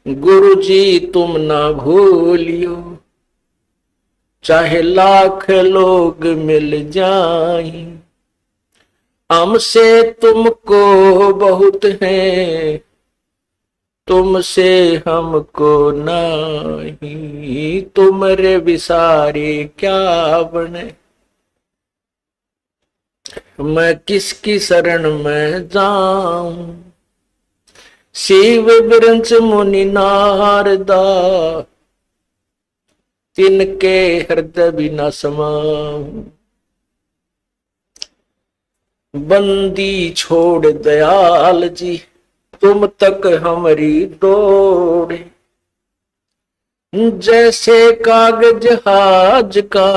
गुरु जी तुम ना भूलियो, चाहे लाख लोग मिल जाएं, हमसे तुमको बहुत है, तुमसे हमको नहीं, तुमरे विसारे क्या बने, मैं किसकी शरण में जाऊं, शिव विरंच मुनि नारदा, तिनके हृदय बिना समाऊं, बंदी छोड़ दयाल जी, तुम तक हमारी दौड़, जैसे कागज हाज का,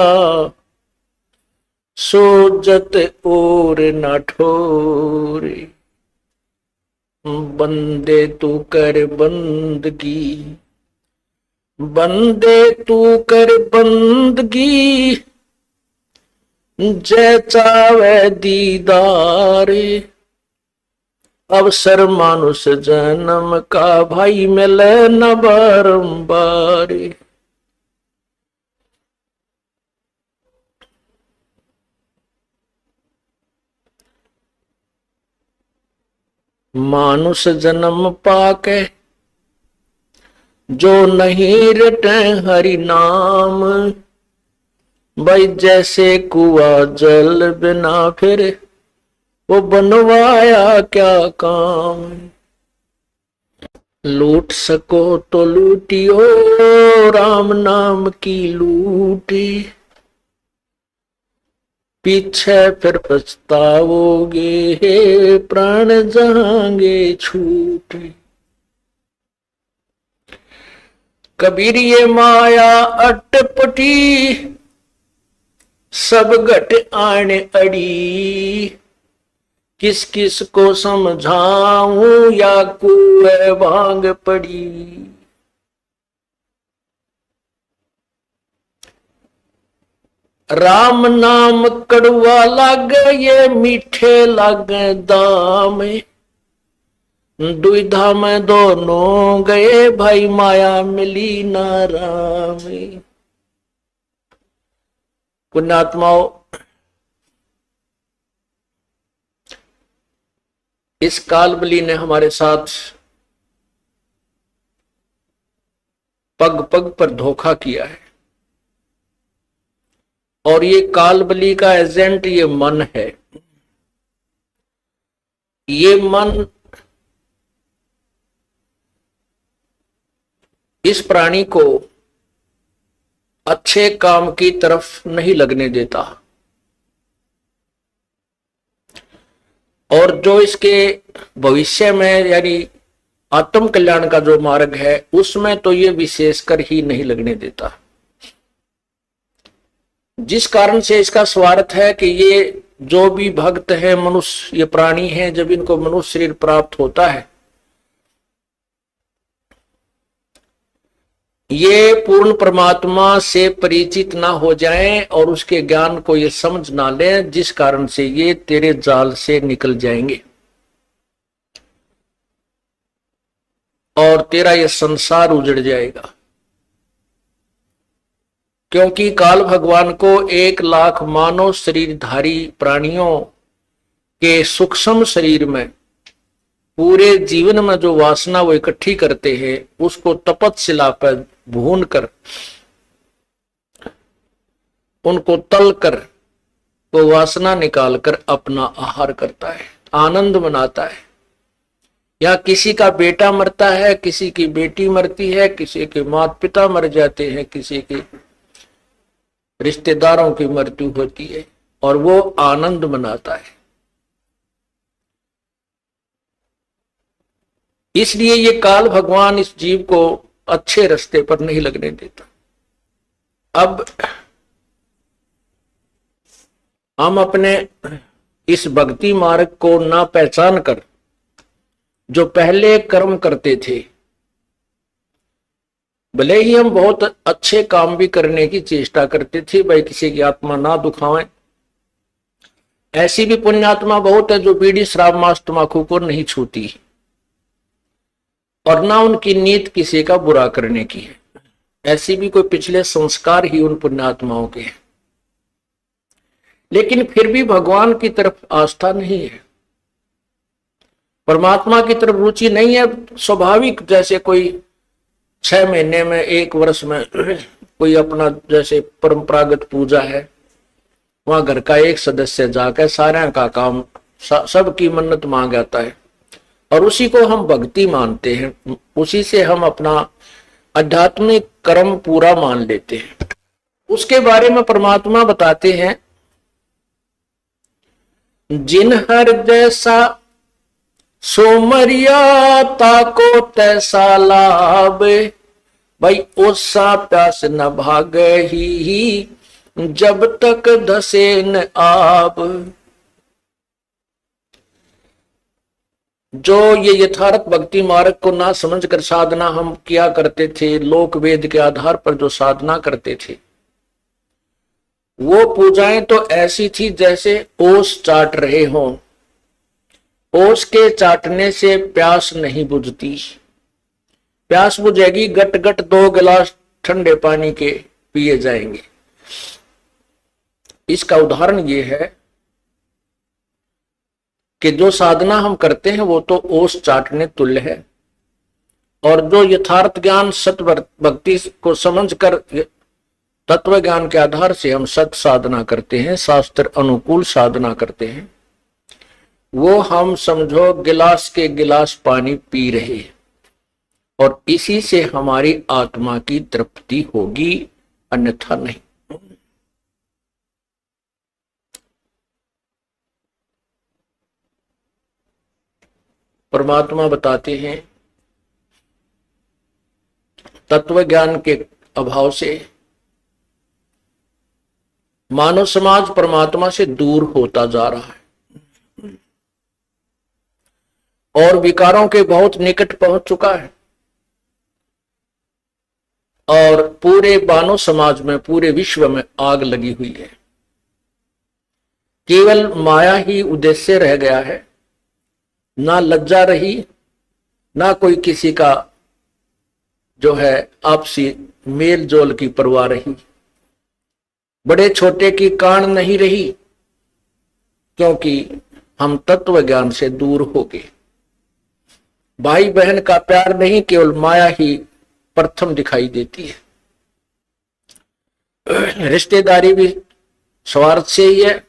सोजत और न ठोरे, बंदे तू कर बंदगी, बंदे तू कर बंदगी, जय चावे दीदार, अवसर मानुष जन्म का भाई मिले न बारंबार, मानुष जन्म पाके जो नहीं रटे हरि नाम, भाई जैसे कुआ जल बिना फिर वो बनवाया क्या काम, लूट सको तो लूटियो राम नाम की लूटी, पीछे फिर पछताओगे हे प्राण जाएंगे छूटे, कबीर ये माया अटपटी, सब घट आने अड़ी, किस किस को समझाऊं या कुएं भांग पड़ी, राम नाम कड़वा लागे ये मीठे लागे दाम, दुविधा में दोनों गए भाई माया मिली ना राम। पुण्यात्माओं, इस कालबली ने हमारे साथ पग पग पर धोखा किया है, और ये कालबली का एजेंट ये मन है। ये मन इस प्राणी को अच्छे काम की तरफ नहीं लगने देता, और जो इसके भविष्य में यानी आत्म कल्याण का जो मार्ग है उसमें तो ये विशेषकर ही नहीं लगने देता, जिस कारण से इसका स्वार्थ है कि ये जो भी भक्त है, मनुष्य ये प्राणी है, जब इनको मनुष्य शरीर प्राप्त होता है ये पूर्ण परमात्मा से परिचित ना हो जाएं और उसके ज्ञान को ये समझ ना लें, जिस कारण से ये तेरे जाल से निकल जाएंगे और तेरा ये संसार उजड़ जाएगा। क्योंकि काल भगवान को 1,00,000 मानव शरीरधारी प्राणियों के सूक्ष्म शरीर में पूरे जीवन में जो वासना वो इकट्ठी करते हैं उसको तपस्या पर भून कर उनको तल कर वो वासना निकाल कर अपना आहार करता है, आनंद मनाता है। या किसी का बेटा मरता है, किसी की बेटी मरती है, किसी के माता पिता मर जाते हैं, किसी के रिश्तेदारों की मृत्यु होती है और वो आनंद मनाता है। इसलिए ये काल भगवान इस जीव को अच्छे रास्ते पर नहीं लगने देता। अब हम अपने इस भक्ति मार्ग को ना पहचान कर जो पहले कर्म करते थे, भले ही हम बहुत अच्छे काम भी करने की चेष्टा करते थे, भाई किसी की आत्मा ना दुखावें, ऐसी भी पुण्यात्मा बहुत है जो बीड़ी शराब मांस तंबाकू को नहीं छूती, और ना उनकी नीयत किसी का बुरा करने की है। ऐसी भी कोई पिछले संस्कार ही उन पुण्यात्माओं के हैं, लेकिन फिर भी भगवान की तरफ आस्था नहीं है, परमात्मा की तरफ रुचि नहीं है। स्वाभाविक जैसे कोई 6 महीने में 1 वर्ष में कोई अपना जैसे परंपरागत पूजा है, वहां घर का एक सदस्य जाकर सारे का काम सबकी मन्नत मांग आता है और उसी को हम भक्ति मानते हैं, उसी से हम अपना आध्यात्मिक कर्म पूरा मान लेते हैं। उसके बारे में परमात्मा बताते हैं, जिन हृदय सा सोमरिया ताको तैसा लाभ, भाई ओसा प्यास न भागे ही जब तक धसे न आब। जो ये यथार्थ भक्ति मार्ग को ना समझकर साधना हम किया करते थे, लोक वेद के आधार पर जो साधना करते थे, वो पूजाएं तो ऐसी थी जैसे ओस चाट रहे हों। ओस के चाटने से प्यास नहीं बुझती, प्यास बुझेगी गट गट 2 गिलास ठंडे पानी के पिए जाएंगे। इसका उदाहरण ये है कि जो साधना हम करते हैं वो तो ओस चाटने तुल्य है, और जो यथार्थ ज्ञान सत भक्ति को समझकर तत्व ज्ञान के आधार से हम सत साधना करते हैं, शास्त्र अनुकूल साधना करते हैं, वो हम समझो गिलास के गिलास पानी पी रहे हैं और इसी से हमारी आत्मा की तृप्ति होगी, अन्यथा नहीं। परमात्मा बताते हैं, तत्व ज्ञान के अभाव से मानव समाज परमात्मा से दूर होता जा रहा है और विकारों के बहुत निकट पहुंच चुका है, और पूरे मानव समाज में, पूरे विश्व में आग लगी हुई है। केवल माया ही उद्देश्य रह गया है, ना लज्जा रही, ना कोई किसी का जो है आपसी मेल जोल की परवाह रही, बड़े छोटे की कान नहीं रही, क्योंकि हम तत्व ज्ञान से दूर हो गए। भाई बहन का प्यार नहीं, केवल माया ही प्रथम दिखाई देती है। रिश्तेदारी भी स्वार्थ से ही है।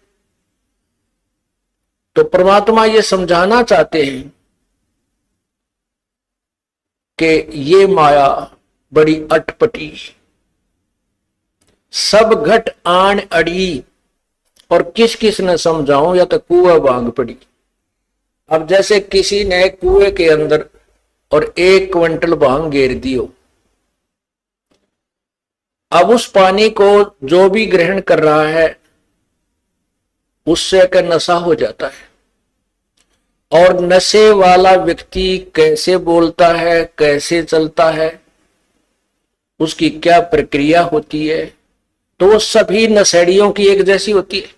तो परमात्मा ये समझाना चाहते हैं कि ये माया बड़ी अटपटी, सब घट आन अड़ी, और किस किस ने समझाऊं, या तो कुआं बांग पड़ी। अब जैसे किसी ने कुएं के अंदर और 1 क्विंटल भांग घेर दियो, अब उस पानी को जो भी ग्रहण कर रहा है उससे का नशा हो जाता है। और नशे वाला व्यक्ति कैसे बोलता है, कैसे चलता है, उसकी क्या प्रक्रिया होती है, तो वो सभी नशेड़ियों की एक जैसी होती है।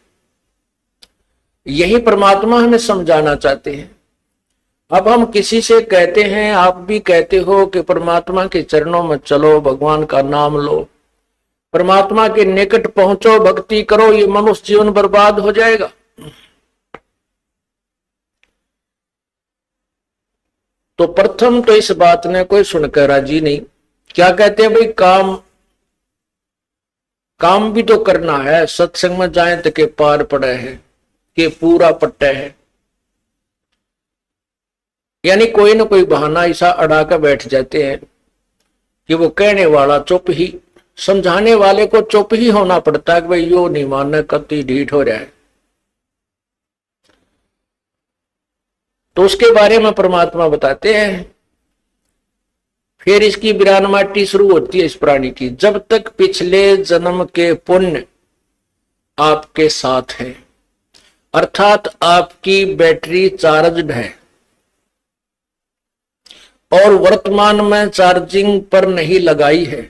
यही परमात्मा हमें समझाना चाहते हैं। अब हम किसी से कहते हैं, आप भी कहते हो कि परमात्मा के चरणों में चलो, भगवान का नाम लो, परमात्मा के निकट पहुंचो, भक्ति करो, ये मनुष्य जीवन बर्बाद हो जाएगा। तो प्रथम तो इस बात ने कोई सुनकर राजी नहीं। क्या कहते हैं, भाई काम भी तो करना है, सत्संग में जाए तो के पार पड़े है, के पूरा पट्टे है, यानी कोई ना कोई बहाना ऐसा अड़ा कर बैठ जाते हैं कि वो कहने वाला चुप ही, समझाने वाले को चुप ही होना पड़ता है कि भाई यो नहीं मानना, कति ढीठ हो रहा है। तो उसके बारे में परमात्मा बताते हैं, फिर इसकी विरानमाटी शुरू होती है इस प्राणी की। जब तक पिछले जन्म के पुण्य आपके साथ है, अर्थात आपकी बैटरी चार्जड है और वर्तमान में चार्जिंग पर नहीं लगाई है,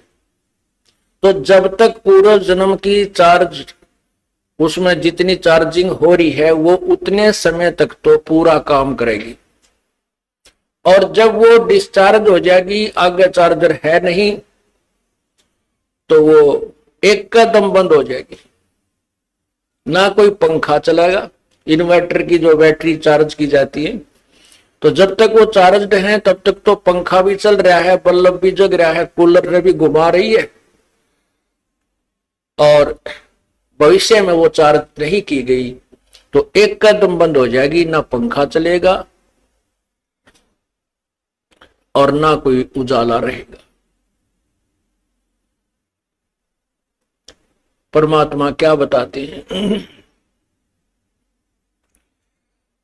तो जब तक पूर्व जन्म की चार्ज, उसमें जितनी चार्जिंग हो रही है वो उतने समय तक तो पूरा काम करेगी। और जब वो डिस्चार्ज हो जाएगी, आगे चार्जर है नहीं, तो वो एक कदम बंद हो जाएगी, ना कोई पंखा चलेगा। इन्वर्टर की जो बैटरी चार्ज की जाती है, तो जब तक वो चार्जड है तब तक तो पंखा भी चल रहा है, बल्ब भी जग रहा है, कूलर ने भी घुमा रही है। और भविष्य में वो चार्ज नहीं की गई तो एक कदम बंद हो जाएगी, ना पंखा चलेगा और ना कोई उजाला रहेगा। परमात्मा क्या बताते हैं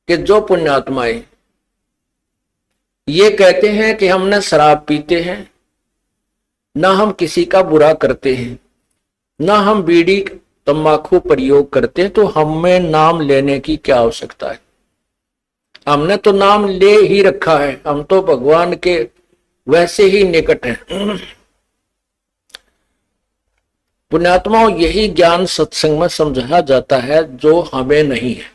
कि जो पुण्यात्माएं ये कहते हैं कि हम न शराब पीते हैं, ना हम किसी का बुरा करते हैं, ना हम बीड़ी तंबाकू प्रयोग करते हैं, तो हमें नाम लेने की क्या आवश्यकता है? हमने तो नाम ले ही रखा है, हम तो भगवान के वैसे ही निकट हैं। पुण्यात्माओं, यही ज्ञान सत्संग में समझाया जाता है जो हमें नहीं है।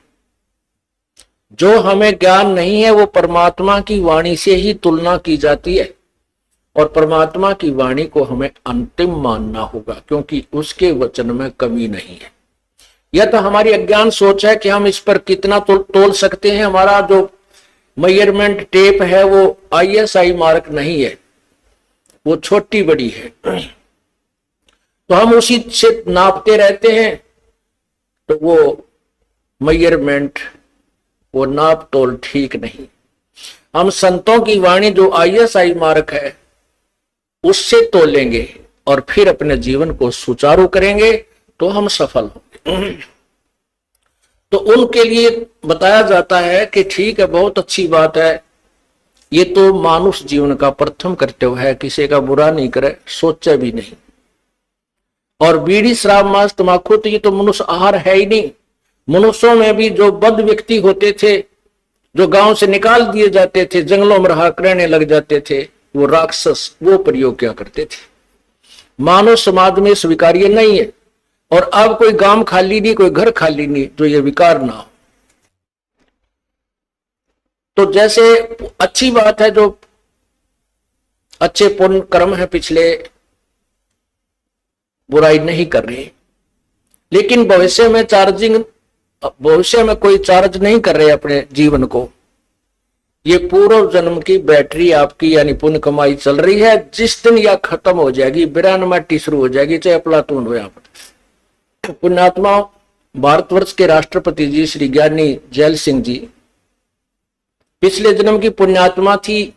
जो हमें ज्ञान नहीं है वो परमात्मा की वाणी से ही तुलना की जाती है, और परमात्मा की वाणी को हमें अंतिम मानना होगा, क्योंकि उसके वचन में कमी नहीं है। यह तो हमारी अज्ञान सोच है कि हम इस पर कितना तोल सकते हैं। हमारा जो मेजरमेंट टेप है वो ISI मार्क नहीं है, वो छोटी बड़ी है, तो हम उसी से नापते रहते हैं, तो वो मेजरमेंट, वो नाप तोल ठीक नहीं। हम संतों की वाणी जो ISI मार्क है उससे तोलेंगे और फिर अपने जीवन को सुचारू करेंगे, तो हम सफल होंगे। तो उनके लिए बताया जाता है कि ठीक है, बहुत अच्छी बात है, ये तो मानुष जीवन का प्रथम कर्तव्य है, किसी का बुरा नहीं करे, सोचे भी नहीं। और बीड़ी शराब मांस तंबाकू तो ये तो मनुष्य आहार है ही नहीं। मनुष्यों में भी जो बद्ध व्यक्ति होते थे, जो गांव से निकाल दिए जाते थे, जंगलों में रहा रहने लग जाते थे, वो राक्षस वो प्रयोग क्या करते थे। मानव समाज में स्वीकार्य नहीं है, और अब कोई गांव खाली नहीं, कोई घर खाली नहीं जो ये विकार ना हो। तो जैसे अच्छी बात है, जो अच्छे पुण्य कर्म है पिछले, बुराई नहीं कर रहे, लेकिन भविष्य में कोई चार्ज नहीं कर रहे अपने जीवन को। ये पूर्व जन्म की बैटरी आपकी यानी पुण्य कमाई चल रही है, जिस दिन यह खत्म हो जाएगी, बिरानमाटी शुरू हो जाएगी, चाहे अफलातून हो। यहाँ पर पुण्यात्मा, भारतवर्ष के राष्ट्रपति जी श्री ज्ञानी जैल सिंह जी पिछले जन्म की पुण्यात्मा थी,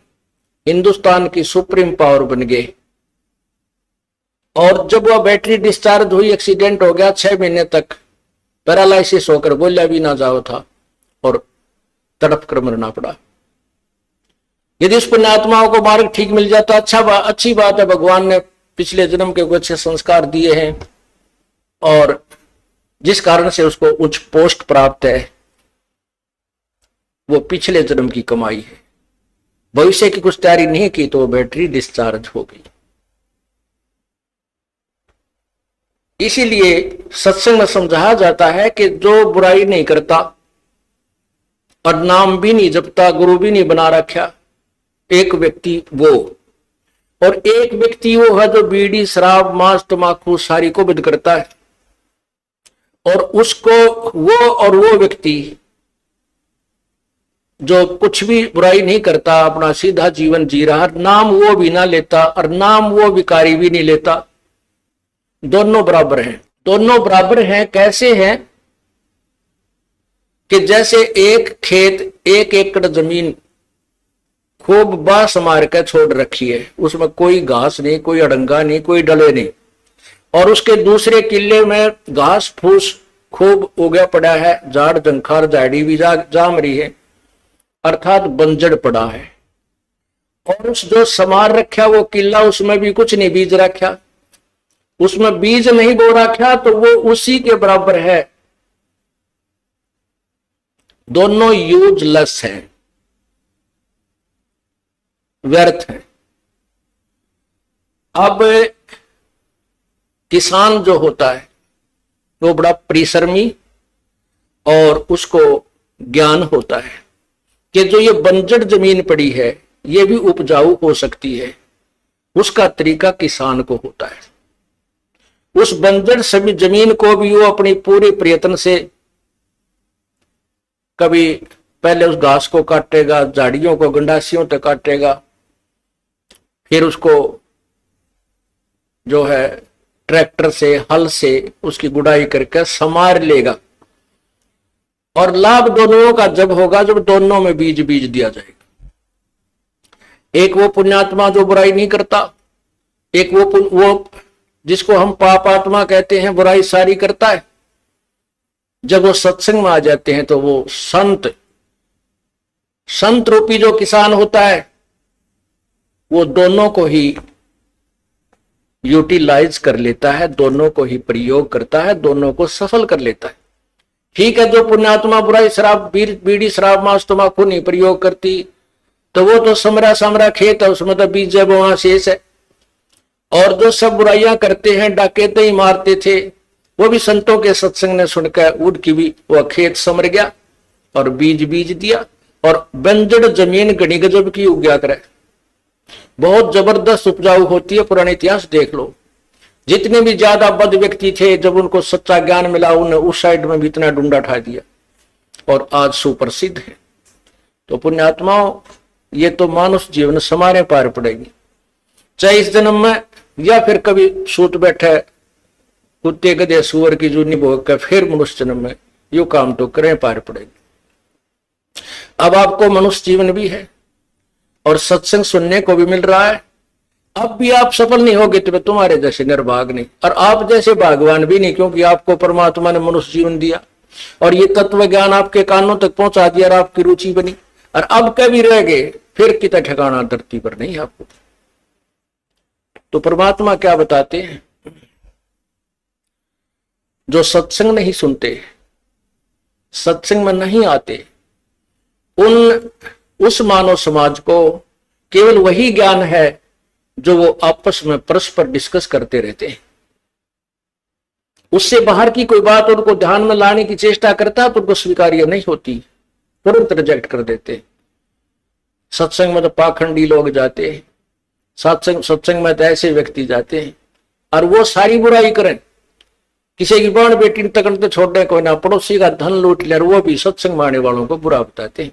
हिंदुस्तान की सुप्रीम पावर बन गए। और जब वह बैटरी डिस्चार्ज हुई, एक्सीडेंट हो गया, 6 महीने तक पैरालाइसिस होकर बोला भी ना जाओ था और तड़प कर मरना पड़ा। यदि उस पुण्यात्माओं को मार्ग ठीक मिल जाता, अच्छी बात है, भगवान ने पिछले जन्म के कुछ अच्छे संस्कार दिए हैं और जिस कारण से उसको उच्च पोस्ट प्राप्त है, वो पिछले जन्म की कमाई है। भविष्य की कुछ तैयारी नहीं की तो वो बैटरी डिस्चार्ज हो गई। इसीलिए सत्संग में समझाया जाता है कि जो बुराई नहीं करता और नाम भी नहीं जपता, गुरु भी नहीं बना रखा, एक व्यक्ति वो, और एक व्यक्ति वो है जो बीड़ी शराब मांस तंबाकू सारी को बंद करता है, और उसको वो व्यक्ति जो कुछ भी बुराई नहीं करता, अपना सीधा जीवन जी रहा, नाम वो भी ना लेता और नाम वो भिखारी भी नहीं लेता, दोनों बराबर हैं। दोनों बराबर हैं कैसे हैं कि जैसे एक खेत 1 एकड़ जमीन खूब बांस मार कर छोड़ रखी है, उसमें कोई घास नहीं, कोई अड़ंगा नहीं, कोई डले नहीं, और उसके दूसरे किले में घास फूस खूब उगा पड़ा है, झाड़ जंखार झाड़ी भी जाम रही है, अर्थात बंजर पड़ा है। और उस जो समार रखा वो किला, उसमें भी कुछ नहीं बीज रखा, उसमें बीज नहीं बो रखा, तो वो उसी के बराबर है। दोनों यूजलेस हैं, व्यर्थ है। अब किसान जो होता है वो बड़ा परिश्रमी और उसको ज्ञान होता है कि जो ये बंजर जमीन पड़ी है ये भी उपजाऊ हो सकती है, उसका तरीका किसान को होता है। उस बंजर सभी जमीन को भी वो अपनी पूरे प्रयत्न से कभी पहले उस घास को काटेगा, झाड़ियों को गंडासियों तक काटेगा, फिर उसको जो है ट्रैक्टर से, हल से उसकी गुड़ाई करके संवार लेगा। और लाभ दोनों का जब होगा जब दोनों में बीज बीज दिया जाएगा। एक वो पुण्यात्मा जो बुराई नहीं करता, एक वो जिसको हम पापात्मा कहते हैं, बुराई सारी करता है। जब वो सत्संग में आ जाते हैं तो वो संत रूपी जो किसान होता है वो दोनों को ही यूटिलाइज कर लेता है, दोनों को ही प्रयोग करता है, दोनों को सफल कर लेता है। ठीक है, जो पुण्यात्मा बुराई, शराब, बीड़ी, शराब, मांस, तंबाकू नहीं प्रयोग करती तो वो तो समरा खेत है, उसमें तो बीज जब वहां शेष है। और जो सब बुराइयां करते हैं, डाकैते ही मारते थे, वो भी संतों के सत्संग ने सुनकर उनकी भी वह खेत समर गया और बीज बीज दिया। और बंजर जमीन घनी गजब की उग्या करे, बहुत जबरदस्त उपजाऊ होती है। पुराने इतिहास देख लो, जितने भी ज्यादा बद व्यक्ति थे, जब उनको सच्चा ज्ञान मिला उन्हें उस साइड में भी इतना डूंडा ठा दिया और आज सुप्रसिद्ध है। तो पुण्यात्माओं, ये तो मानुष जीवन समारे पार पड़ेगी, चाहे इस जन्म में या फिर कभी सूत बैठे कुत्ते गधे सुअर की जूनी भोग कर फिर मनुष्य जन्म में, यू काम तो करें पार पड़ेगी। अब आपको मनुष्य जीवन भी है और सत्संग सुनने को भी मिल रहा है। अब भी आप सफल नहीं होगे तो तुम्हारे जैसे निर्भाग नहीं, और आप जैसे भागवान भी नहीं, क्योंकि आपको परमात्मा ने मनुष्य जीवन दिया और ये तत्व ज्ञान आपके कानों तक पहुंचा दिया और आपकी रुचि बनी। और अब कभी रह गए फिर कितना ठिकाना धरती पर नहीं आपको। तो परमात्मा क्या बताते हैं, जो सत्संग नहीं सुनते, सत्संग में नहीं आते, उस मानव समाज को केवल वही ज्ञान है जो वो आपस में परस्पर डिस्कस करते रहते हैं। उससे बाहर की कोई बात उनको ध्यान में लाने की चेष्टा करता तो उनको स्वीकार्य नहीं होती, तुरंत रिजेक्ट कर देते। सत्संग में तो पाखंडी लोग जाते हैं, सत्संग में तो ऐसे व्यक्ति जाते हैं और वो सारी बुराई करें, किसी की बहन बेटी तक तो छोड़ने को ना, पड़ोसी का धन लूट ले, वो भी सत्संग में आने वालों को बुरा बताते हैं।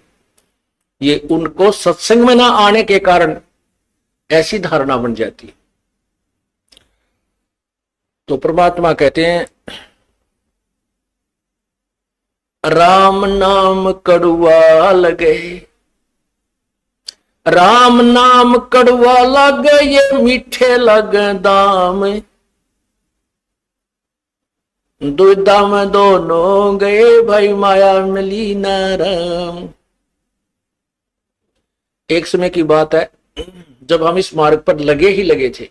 ये उनको सत्संग में ना आने के कारण ऐसी धारणा बन जाती है। तो परमात्मा कहते हैं, राम नाम कड़ुआ लगे, राम नाम कड़ुआ लगे, ये मीठे लगे दाम, दुविधा में दोनों गए, भाई माया मिली ना राम। एक समय की बात है, जब हम इस मार्ग पर लगे ही लगे थे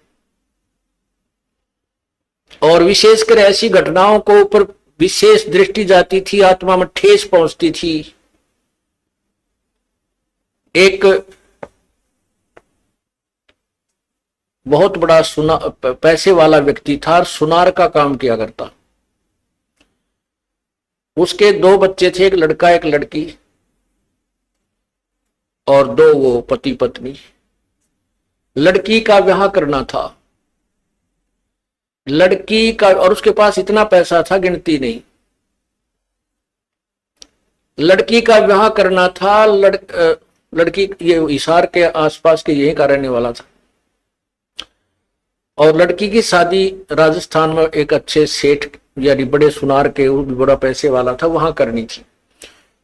और विशेषकर ऐसी घटनाओं को ऊपर विशेष दृष्टि जाती थी, आत्मा में ठेस पहुंचती थी। एक बहुत बड़ा पैसे वाला व्यक्ति था, सुनार का काम किया करता। उसके 2 बच्चे थे, एक लड़का एक लड़की, और 2 वो पति पत्नी। लड़की का ब्याह करना था, लड़की का, और उसके पास इतना पैसा था गिनती नहीं। लड़की का ब्याह करना था, लड़की ये हिसार के आसपास के यहीं का रहने वाला था, और लड़की की शादी राजस्थान में एक अच्छे सेठ यानी बड़े सुनार के, वो भी बड़ा पैसे वाला था, वहां करनी थी।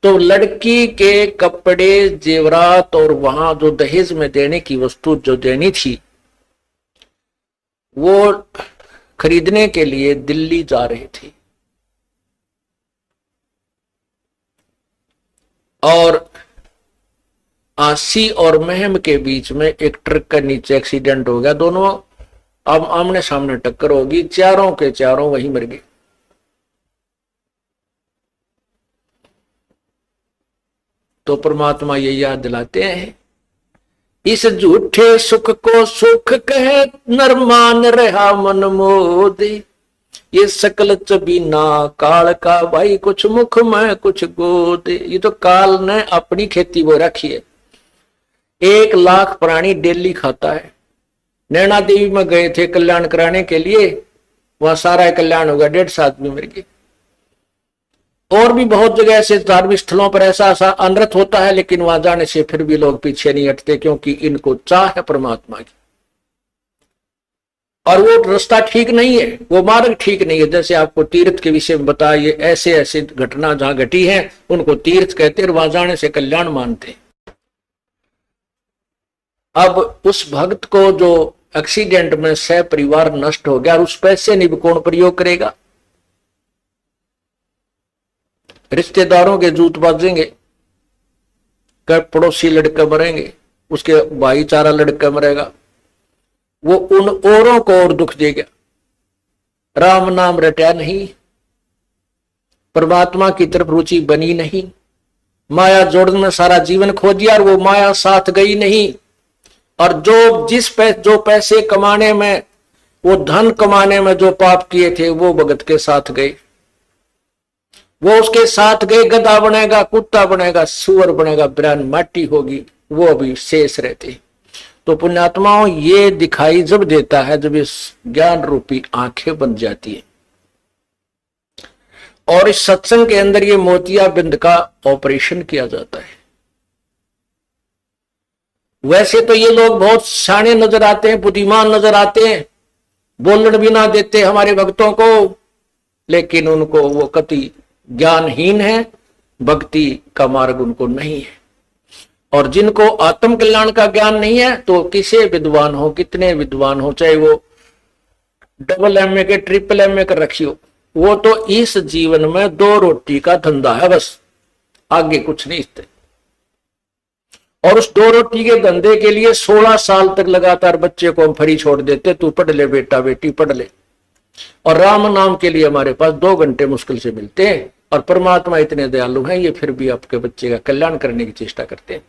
तो लड़की के कपड़े, जेवरात और वहां जो दहेज में देने की वस्तु जो देनी थी वो खरीदने के लिए दिल्ली जा रहे थे। और आसी और महम के बीच में एक ट्रक के नीचे एक्सीडेंट हो गया, दोनों अब आमने सामने टक्कर होगी, चारों के चारों वहीं मर गए। तो परमात्मा ये याद दिलाते हैं, इस झूठे सुख को सुख कहे, नर मान रहा मन मोदे, ये सकल चबीना काल का, भाई कुछ मुख में कुछ गोदे। ये तो काल ने अपनी खेती वो रखी है। 1,00,000 प्राणी डेली खाता है। नैना देवी में गए थे कल्याण कराने के लिए, वहां सारा कल्याण होगा, 150 आदमी मर गए। और भी बहुत जगह ऐसे धार्मिक स्थलों पर ऐसा ऐसा अनर्थ होता है, लेकिन वहां जाने से फिर भी लोग पीछे नहीं हटते, क्योंकि इनको चाह है परमात्मा की। और वो रास्ता ठीक नहीं है, वो मार्ग ठीक नहीं है। जैसे आपको तीर्थ के विषय में बताइए, ऐसे ऐसे घटना जहां घटी है उनको तीर्थ कहते हैं, वहां जाने से कल्याण मानते हैं। अब उस भक्त को जो एक्सीडेंट में सह परिवार नष्ट हो गया, और उस पैसे नहीं कौन प्रयोग करेगा? रिश्तेदारों के जूत बाजेंगे, पड़ोसी लड़के मरेंगे, उसके भाईचारा लड़का मरेगा, वो उन औरों को और दुख देगा। राम नाम रटा नहीं, परमात्मा की तरफ रुचि बनी नहीं, माया जोड़ने में सारा जीवन खो दिया और वो माया साथ गई नहीं। और जो पैसे कमाने में, वो धन कमाने में जो पाप किए थे, वो भगत के साथ गए, वो उसके साथ गए। गधा बनेगा, कुत्ता बनेगा, सुअर बनेगा, बिरान माटी होगी, वो अभी शेष रहते। तो पुण्यात्माओं, ये दिखाई जब देता है जब इस ज्ञान रूपी आंखें बन जाती है। और इस सत्संग के अंदर ये मोतियाबिंद का ऑपरेशन किया जाता है। वैसे तो ये लोग बहुत शाणे नजर आते हैं, बुद्धिमान नजर आते हैं, बोलने भी ना देते हमारे भक्तों को, लेकिन उनको वो कति ज्ञानहीन है, भक्ति का मार्ग उनको नहीं है। और जिनको आत्म कल्याण का ज्ञान नहीं है, तो किसे विद्वान हो, कितने विद्वान हो, चाहे वो डबल MA के ट्रिपल MA कर रखी हो, वो तो इस जीवन में 2 रोटी का धंधा है बस, आगे कुछ नहीं इससे। और उस 2 रोटी के धंधे के लिए 16 साल तक लगातार बच्चे को हम फ्री छोड़ देते, तू पढ़ ले बेटा, बेटी पढ़ ले। और राम नाम के लिए हमारे पास 2 घंटे मुश्किल से मिलते हैं, और परमात्मा इतने दयालु हैं, ये फिर भी आपके बच्चे का कल्याण करने की चेष्टा करते हैं।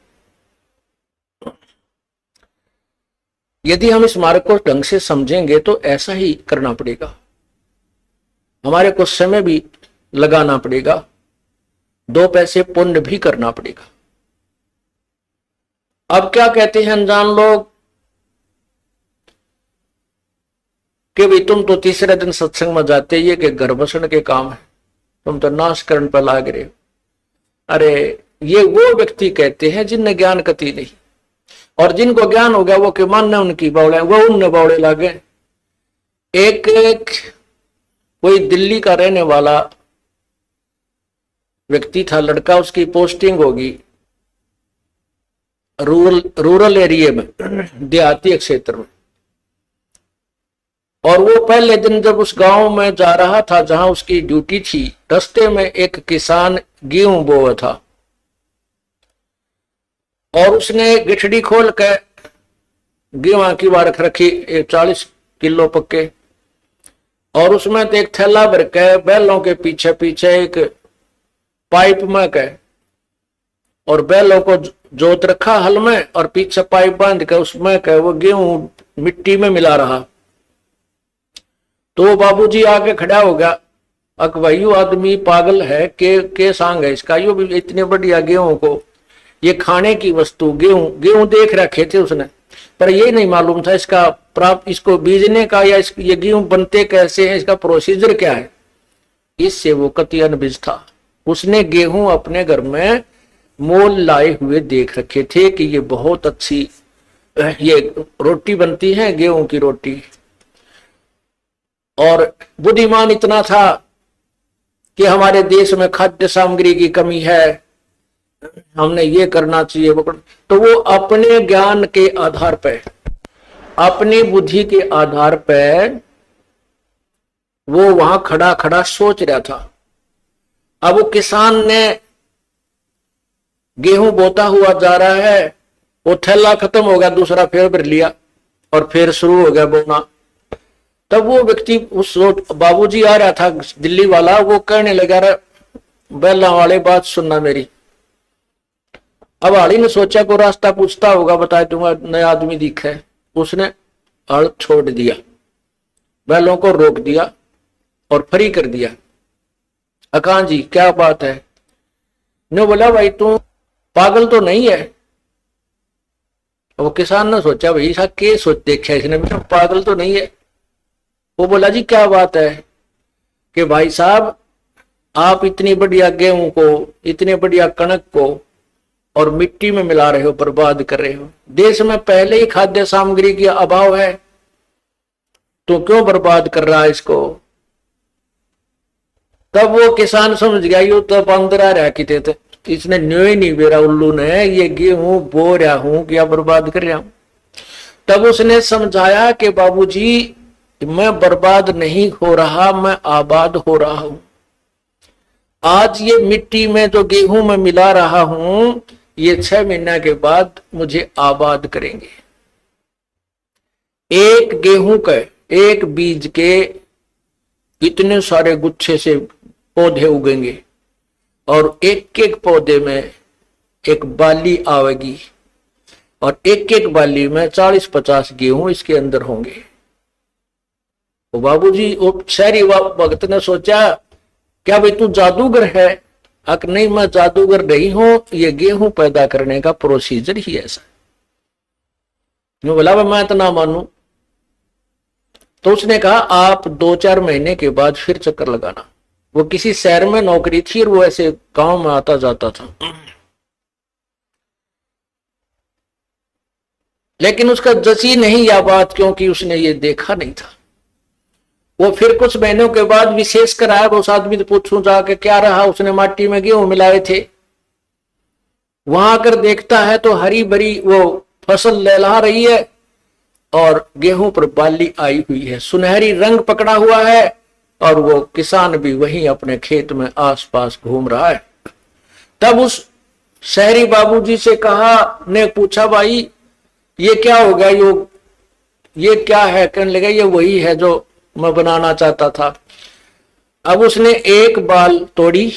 यदि हम इस मार्ग को ढंग से समझेंगे तो ऐसा ही करना पड़ेगा, हमारे को समय भी लगाना पड़ेगा, 2 पैसे पुण्य भी करना पड़ेगा। अब क्या कहते हैं अनजान लोग कि भाई तुम तो तीसरे दिन सत्संग में जाते, ये कि घर बसण के काम है, तुम तो नाश करण पर लाग रहे हो। अरे ये वो व्यक्ति कहते हैं जिनने ज्ञान कति नहीं, और जिनको ज्ञान हो गया वो के मानने उनकी बौड़े, वो उनने बौड़े लागे। एक कोई दिल्ली का रहने वाला व्यक्ति था, लड़का, उसकी पोस्टिंग होगी रूरल एरिया में, देहाती क्षेत्र में। और वो पहले दिन जब उस गांव में जा रहा था जहां उसकी ड्यूटी थी, रास्ते में एक किसान गेहूं बोया था, और उसने गिठड़ी खोल के गेहूं की बारख रखी, 40 किलो पक्के, और उसमें तो एक थैला भर के बैलों के पीछे पीछे एक पाइप में के, और बैलों को जोत रखा हल में, और पीछे पाइप बांध के उसमें के वो गेहूं मिट्टी में मिला रहा। तो वो बाबूजी आके खड़ा हो गया, अक भाई यू आदमी पागल है के सांग है इसका, यो भी इतने बढ़िया गेहूं को, ये खाने की वस्तु गेहूं देख रखे थे उसने, पर ये नहीं मालूम था इसका प्राप्त, इसको बीजने का या ये गेहूं बनते कैसे हैं, इसका प्रोसीजर क्या है। इससे वो कति अनभिज था। उसने गेहूं अपने घर में मोल लाए हुए देख रखे थे कि ये बहुत अच्छी ये रोटी बनती है, गेहूं की रोटी। और बुद्धिमान इतना था कि हमारे देश में खाद्य सामग्री की कमी है, हमने ये करना चाहिए, वो तो वो अपने ज्ञान के आधार पर, अपनी बुद्धि के आधार पर वो वहां खड़ा खड़ा सोच रहा था। अब वो किसान ने गेहूं बोता हुआ जा रहा है, वो थैला खत्म हो गया, दूसरा फिर भर लिया और फिर शुरू हो गया बोना। तब वो व्यक्ति, उस बाबूजी आ रहा था दिल्ली वाला, वो कहने लगा, बैला वाले बात सुनना मेरी। अब हाड़ी ने सोचा को रास्ता पूछता होगा, बताए तुम्हारा नया आदमी दिखा है। उसने हल छोड़ दिया, बैलों को रोक दिया और फ्री कर दिया। अकान जी क्या बात है? ने बोला भाई तू पागल तो नहीं है? वो किसान ने सोचा भाई ऐसा क्या सोच देखा इसने, पागल तो नहीं है। वो बोला जी क्या बात है कि भाई साहब आप इतनी बढ़िया गेहूं को, इतने बढ़िया कणक को और मिट्टी में मिला रहे हो, बर्बाद कर रहे हो। देश में पहले ही खाद्य सामग्री की अभाव है, तो क्यों बर्बाद कर रहा है इसको। तब वो किसान समझ गया यो तो अंदर रहा कि थे, इसने न्यो ही नहीं बेरा उल्लू ने, ये गेहूं बो रहा हूं क्या बर्बाद कर रहा हूं। तब उसने समझाया कि बाबूजी मैं बर्बाद नहीं हो रहा, मैं आबाद हो रहा हूं। आज ये मिट्टी में जो गेहूं में मिला रहा हूं, ये 6 महीने के बाद मुझे आबाद करेंगे। एक गेहूं के, एक बीज के इतने सारे गुच्छे से पौधे उगेंगे और एक एक पौधे में एक बाली आवेगी और एक एक बाली में 40-50 गेहूं इसके अंदर होंगे। तो बाबूजी वो शहरी भक्त ने सोचा क्या भाई तू जादूगर है। अक नहीं, मैं जादूगर नहीं हूं, ये गेहूं पैदा करने का प्रोसीजर ही ऐसा। मैं बोला मैं तो ना मानू। तो उसने कहा आप 2-4 महीने के बाद फिर चक्कर लगाना। वो किसी शहर में नौकरी थी और वो ऐसे गांव में आता जाता था, लेकिन उसका जची नहीं यह बात, क्योंकि उसने ये देखा नहीं था। वो फिर कुछ महीनों के बाद विशेष कर आया, उस आदमी से पूछूं जाके क्या रहा, उसने माटी में गेहूं मिलाए थे। वहां आकर देखता है तो हरी भरी वो फसल लहला रही है और गेहूं पर बाली आई हुई है, सुनहरी रंग पकड़ा हुआ है और वो किसान भी वहीं अपने खेत में आसपास घूम रहा है। तब उस शहरी बाबूजी से कहा, ने पूछा भाई ये क्या हो गया, ये क्या है। कहने लगा ये वही है जो मैं बनाना चाहता था। अब उसने एक बाल तोड़ी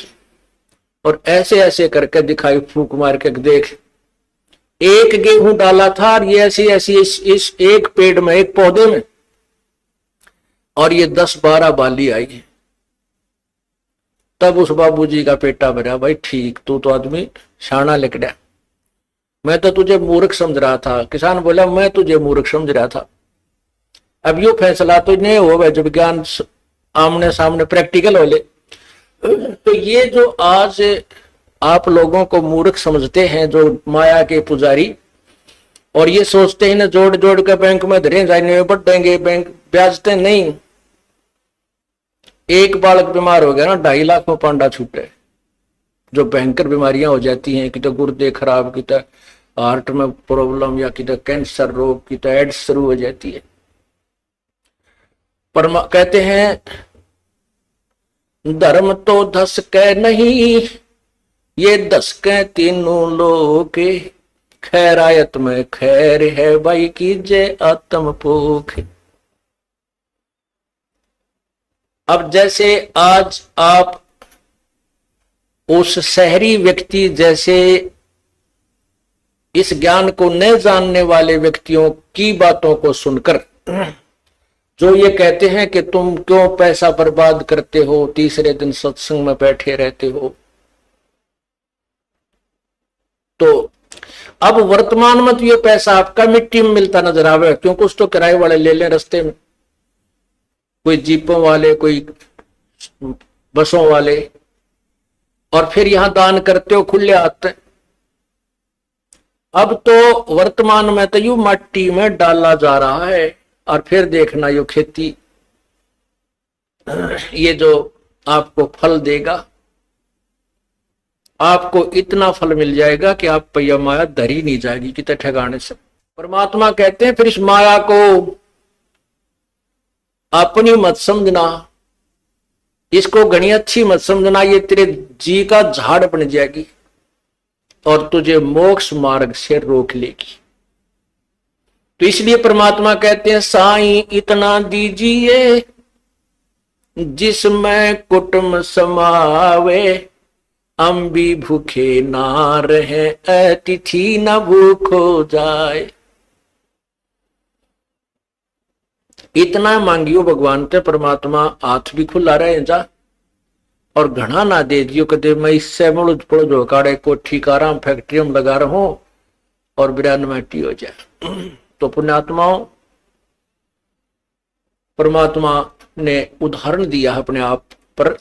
और ऐसे ऐसे करके दिखाई, फूंक मार के देख, एक गेहूं डाला था और ये ऐसी ऐसी इस एक पेड़ में, एक पौधे में, और ये 10-12 बाली आई है। तब उस बाबूजी का पेटा भरा, भाई ठीक, तू तो आदमी शाना लिकड़ा, मैं तो तुझे मूर्ख समझ रहा था। किसान बोला मैं तुझे मूर्ख समझ रहा था। अब यो फैसला तो नहीं हो जब विज्ञान आमने सामने प्रैक्टिकल हो ले। तो ये जो आज आप लोगों को मूर्ख समझते हैं, जो माया के पुजारी, और ये सोचते हैं ना जोड़ जोड़ के बैंक में धरे जाने बढ़ देंगे, बैंक ब्याजते नहीं। एक बालक बीमार हो गया ना, 2.5 लाख में पांडा छूटे। जो भयंकर बीमारियां हो जाती हैं, कि तो गुर्दे खराब, कि तो हार्ट में प्रॉब्लम, या कि तो कैंसर रोग, कि तो एड्स शुरू हो जाती है। पर कहते हैं धर्म तो धस के नहीं, ये धस के तीनों लोग, खैरायत में खैर है भाई कीजिए आत्म पोख। अब जैसे आज आप उस शहरी व्यक्ति जैसे इस ज्ञान को न जानने वाले व्यक्तियों की बातों को सुनकर जो ये कहते हैं कि तुम क्यों पैसा बर्बाद करते हो, तीसरे दिन सत्संग में बैठे रहते हो, तो अब वर्तमान में तो ये पैसा आपका मिट्टी में मिलता नजर आवे, क्यों कुछ तो किराए वाले ले लें रास्ते में, कोई जीपों वाले, कोई बसों वाले, और फिर यहां दान करते हो खुले हाथ। अब तो वर्तमान में तो यू मिट्टी में डाला जा रहा है, और फिर देखना यो खेती, ये जो आपको फल देगा, आपको इतना फल मिल जाएगा कि आप पैया माया धरी नहीं जाएगी कितने ठिकाने से। परमात्मा कहते हैं फिर इस माया को अपनी मत समझना, इसको घनी अच्छी मत समझना, ये तेरे जी का झाड़ बन जाएगी और तुझे मोक्ष मार्ग से रोक लेगी। तो इसलिए परमात्मा कहते हैं साईं इतना दीजिए जिसमें कुटुंब समावे, हम भी भूखे ना रहे अतिथि न भूख हो जाए। इतना मांगियो भगवान से, परमात्मा हाथ भी खुला रहे जा और घना ना दे दियो कदे मैं इससे मुड़ पड़ो जो काड़े कोठी काराम फैक्ट्री में लगा रहा हूं और बिरान माटी हो जाए। तो पुण्यात्माओं, परमात्मा ने उदाहरण दिया अपने आप पर।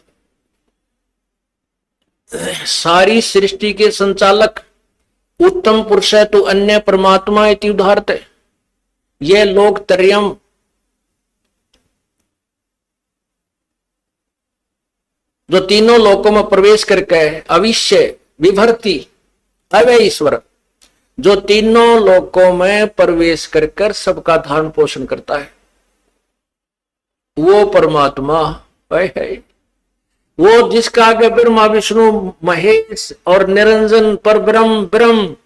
सारी सृष्टि के संचालक उत्तम पुरुष है तो अन्य परमात्मा इति उदाहरते। ये लोक त्रयम् जो तीनों लोकों में प्रवेश करके अविश्य विभर्ति अव्यय ईश्वर, जो तीनों लोकों में प्रवेश कर सबका धारण पोषण करता है, वो परमात्मा है। वो जिसका आगे ब्रह्मा विष्णु महेश और निरंजन पर ब्रह्म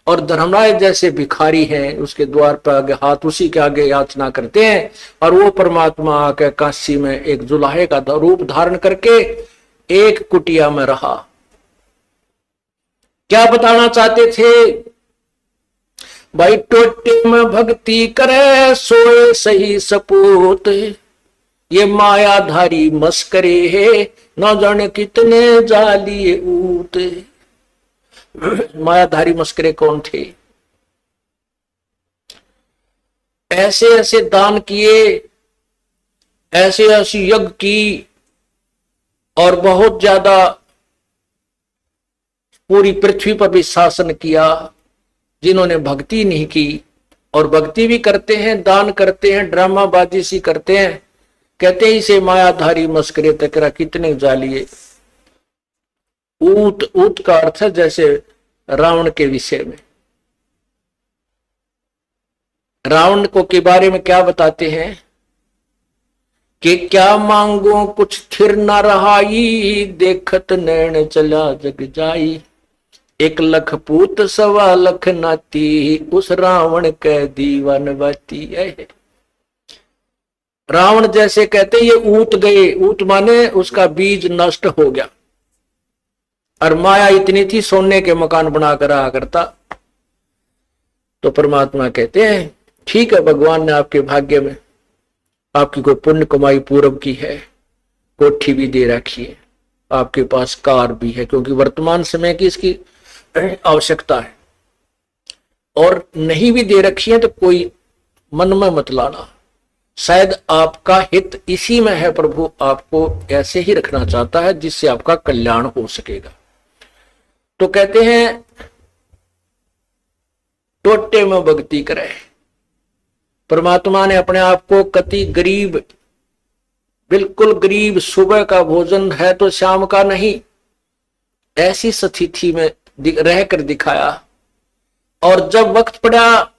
और धर्मराज जैसे भिखारी हैं, उसके द्वार पर आगे हाथ उसी के आगे याचना करते हैं। और वो परमात्मा आके काशी में एक जुलाहे का रूप धारण करके एक कुटिया में रहा। क्या बताना चाहते थे भाई? टोटे में भक्ति करे सोए सही सपूत, ये मायाधारी मस्करे है न जाने कितने जालिए ऊत। मायाधारी मस्करे कौन थे? ऐसे ऐसे दान किए, ऐसे ऐसी यज्ञ की और बहुत ज्यादा पूरी पृथ्वी पर भी शासन किया, जिन्होंने भक्ति नहीं की। और भक्ति भी करते हैं, दान करते हैं, ड्रामाबाजी सी करते हैं, कहते हैं इसे मायाधारी मस्करे तकरा कितने जालिए। ऊत, ऊत का अर्थ है जैसे रावण के विषय में। रावण को के बारे में क्या बताते हैं कि क्या मांगो कुछ थिर न रहाई, देखत नैन चला जग जाई, 1 लख पूत 1.25 लाख नाती, उस रावण के दीवान बाती है। रावण जैसे कहते ये ऊत गए, ऊत माने उसका बीज नष्ट हो गया। और माया इतनी थी सोने के मकान बनाकर रहा करता। तो परमात्मा कहते हैं ठीक है, भगवान ने आपके भाग्य में आपकी कोई पुण्य कमाई पूर्व की है, कोठी भी दे रखी है, आपके पास कार भी है, क्योंकि वर्तमान समय की इसकी आवश्यकता है। और नहीं भी दे रखी है तो कोई मन में मत लाना, शायद आपका हित इसी में है। प्रभु आपको ऐसे ही रखना चाहता है जिससे आपका कल्याण हो सकेगा। तो कहते हैं टोटे में भक्ति करे। परमात्मा ने अपने आप को कति गरीब, बिल्कुल गरीब, सुबह का भोजन है तो शाम का नहीं, ऐसी स्थिति में रहकर दिखाया। और जब वक्त पड़ा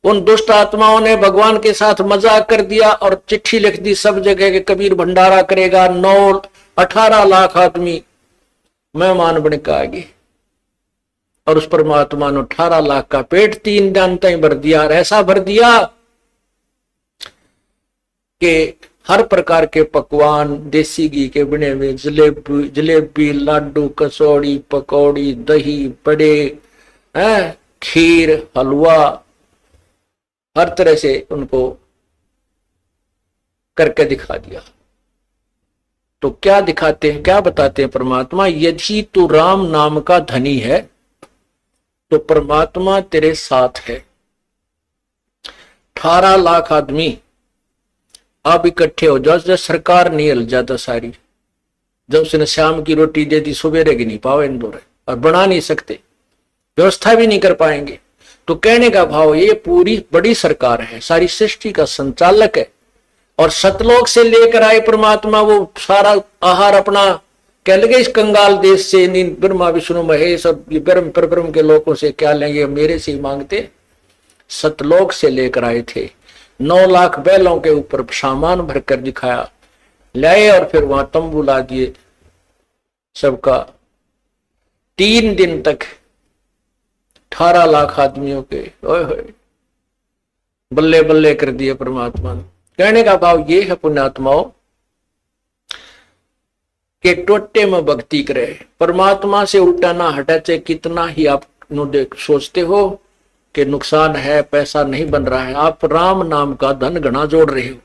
उन दुष्ट आत्माओं ने भगवान के साथ मजाक कर दिया और चिट्ठी लिख दी सब जगह के कबीर भंडारा करेगा, 18 लाख आदमी मेहमान बन के आगे। और उस परमात्मा ने 18 लाख का पेट 3 दिन तक भर दिया। और ऐसा भर दिया कि हर प्रकार के पकवान, देसी घी के बने हुए जलेबी, लाडू, कसौड़ी, पकौड़ी, दही, बड़े, खीर, हलवा, हर तरह से उनको करके दिखा दिया। तो क्या दिखाते हैं, क्या बताते हैं परमात्मा? यदि तू राम नाम का धनी है तो परमात्मा तेरे साथ है। 18 लाख आदमी अब इकट्ठे हो जाओ, जब सरकार नहीं हिल जाता सारी, जब उसने शाम की रोटी दे दी, सुबेरे की नहीं पावे इंदौर, और बना नहीं सकते, व्यवस्था भी नहीं कर पाएंगे। तो कहने का भाव ये पूरी बड़ी सरकार है, सारी सृष्टि का संचालक है। और सतलोक से लेकर आए परमात्मा वो सारा आहार अपना कह लगे इस कंगाल देश से, ब्रह्मा विष्णु महेश और ब्रह्म पर ब्रह्म के लोगों से क्या लेंगे, मेरे से ही मांगते। सतलोक से लेकर आए थे, 9 लाख बैलों के ऊपर सामान भरकर दिखाया, लाए और फिर वहां तंबू ला दिए सबका। 3 दिन तक 18 लाख आदमियों के ओए होए बल्ले बल्ले कर दिए परमात्मा ने। कहने का भाव ये है पुण्यात्माओं कि टोटे में भक्ति करे, परमात्मा से उल्टा ना हटा। चाहे कितना ही आप सोचते हो कि नुकसान है, पैसा नहीं बन रहा है, आप राम नाम का धन घना जोड़ रहे हो।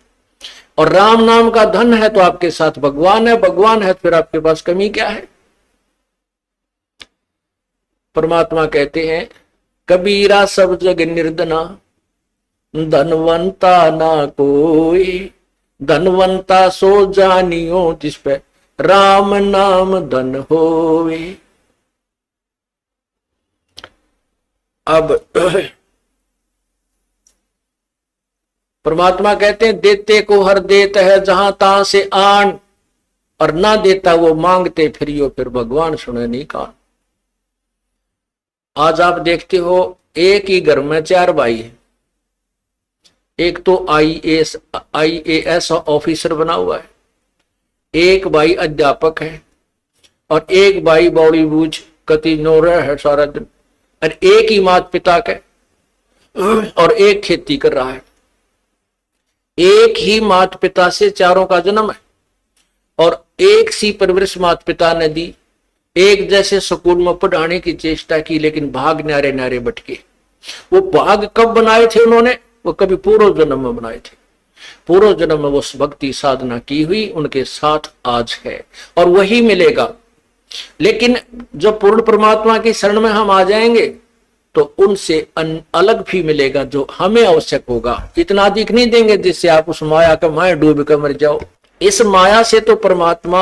और राम नाम का धन है तो आपके साथ भगवान है, भगवान है तो फिर आपके पास कमी क्या है? परमात्मा कहते हैं कबीरा सब जग निर्धना, धनवंता ना कोई। धनवंता सो जानियो जिस पे राम नाम धन होवे। अब परमात्मा कहते हैं देते को हर देत है जहां तहां से आन, और ना देता वो मांगते फिरियो फिर भगवान सुने नहीं कान। आज आप देखते हो एक ही घर में 4 भाई है। एक तो आईएएस ऑफिसर बना हुआ है, एक भाई अध्यापक है, और एक भाई बॉलीवुड कति नोरा है सारा दिन, और एक ही माता पिता के और एक खेती कर रहा है। एक ही माता पिता से चारों का जन्म है और एक सी परवरिश माता पिता ने दी। एक जैसे स्कूल में पढ़ाने की चेष्टा की, लेकिन भाग न्यारे न्यारे बटके। वो भाग कब बनाए थे उन्होंने? वो कभी पूर्व जन्म में बनाए थे। पूर्व जन्म में वो भक्ति साधना की हुई, उनके साथ आज है और वही मिलेगा। लेकिन जब पूर्ण परमात्मा की शरण में हम आ जाएंगे तो उनसे अलग भी मिलेगा जो हमें आवश्यक होगा। इतना अधिक नहीं देंगे जिससे आप उस माया का माया डूब कर मर जाओ। इस माया से तो परमात्मा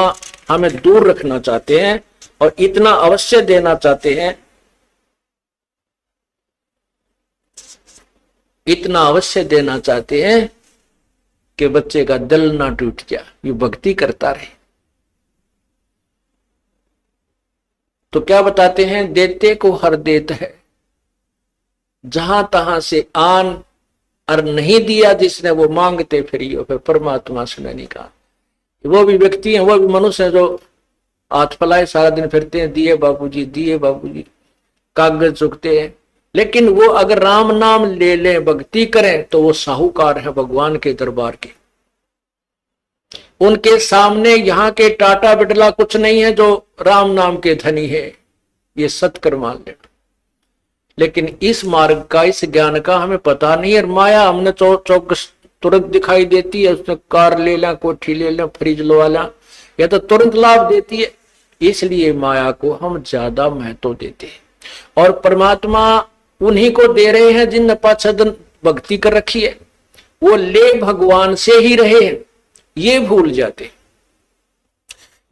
हमें दूर रखना चाहते हैं और इतना अवश्य देना चाहते हैं, इतना अवश्य देना चाहते हैं कि बच्चे का दिल ना टूट जाए, ये भक्ति करता रहे। तो क्या बताते हैं? देते को हर देत है जहां तहां से आन, और नहीं दिया जिसने वो मांगते फिरियो फिर परमात्मा सुने नहीं कहा। वो भी व्यक्ति हैं, वो भी मनुष्य हैं जो हाथ फैलाए सारा दिन फिरते हैं, दिए बाबूजी दिए बाबूजी, कागज चुकते हैं। लेकिन वो अगर राम नाम ले लें, भक्ति करें, तो वो साहूकार है भगवान के दरबार के। उनके सामने यहाँ के टाटा बिरला कुछ नहीं है जो राम नाम के धनी है, ये सत्कर मान लेना। लेकिन इस मार्ग का, इस ज्ञान का हमें पता नहीं है। माया हमने चौकस तुरंत दिखाई देती है, उसने कार ले लें, कोठी ले लें, फ्रिज लगा लें, या तो तुरंत लाभ देती है। इसलिए माया को हम ज्यादा महत्व देते हैं और परमात्मा उन्हीं को दे रहे हैं जिन पाछदन भक्ति कर रखी है। वो ले भगवान से ही रहे हैं, ये भूल जाते।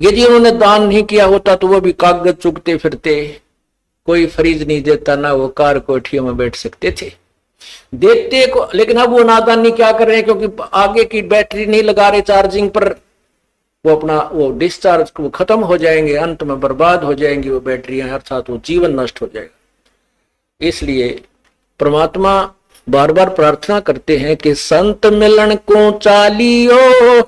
यदि उन्होंने दान नहीं किया होता तो वो भी कागज चुगते फिरते, कोई फ्रिज नहीं देता ना वो कार कोठियों में बैठ सकते थे। देते को, लेकिन अब वो नादानी क्या कर रहे हैं, क्योंकि आगे की बैटरी नहीं लगा रहे चार्जिंग पर, वो अपना वो डिस्चार्ज वो खत्म हो जाएंगे, अंत में बर्बाद हो जाएंगी वो बैटरियां, अर्थात वो जीवन नष्ट हो जाएगा। इसलिए परमात्मा बार बार प्रार्थना करते हैं कि संत मिलन को चालियो,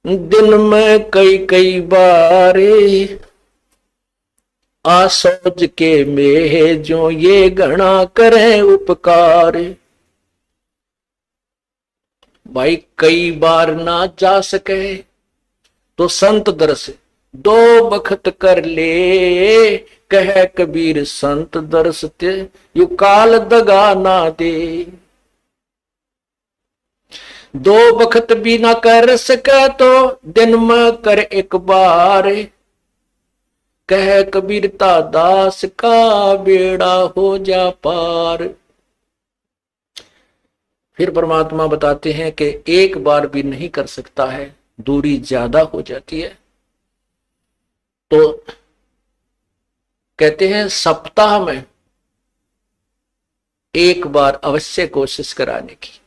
दिन में कई कई बारे, आसोज के में जो ये गणा करें उपकार। भाई कई बार ना जा सके तो संत दर्श 2 बखत कर ले, कह कबीर संत दर्श ते यू काल दगा ना दे। 2 बखत भी ना कर सके तो दिन में कर एक बार, कह कबीरता दास का बेड़ा हो जा पार। फिर परमात्मा बताते हैं कि एक बार भी नहीं कर सकता है, दूरी ज्यादा हो जाती है। तो कहते हैं सप्ताह में एक बार अवश्य कोशिश कराने की।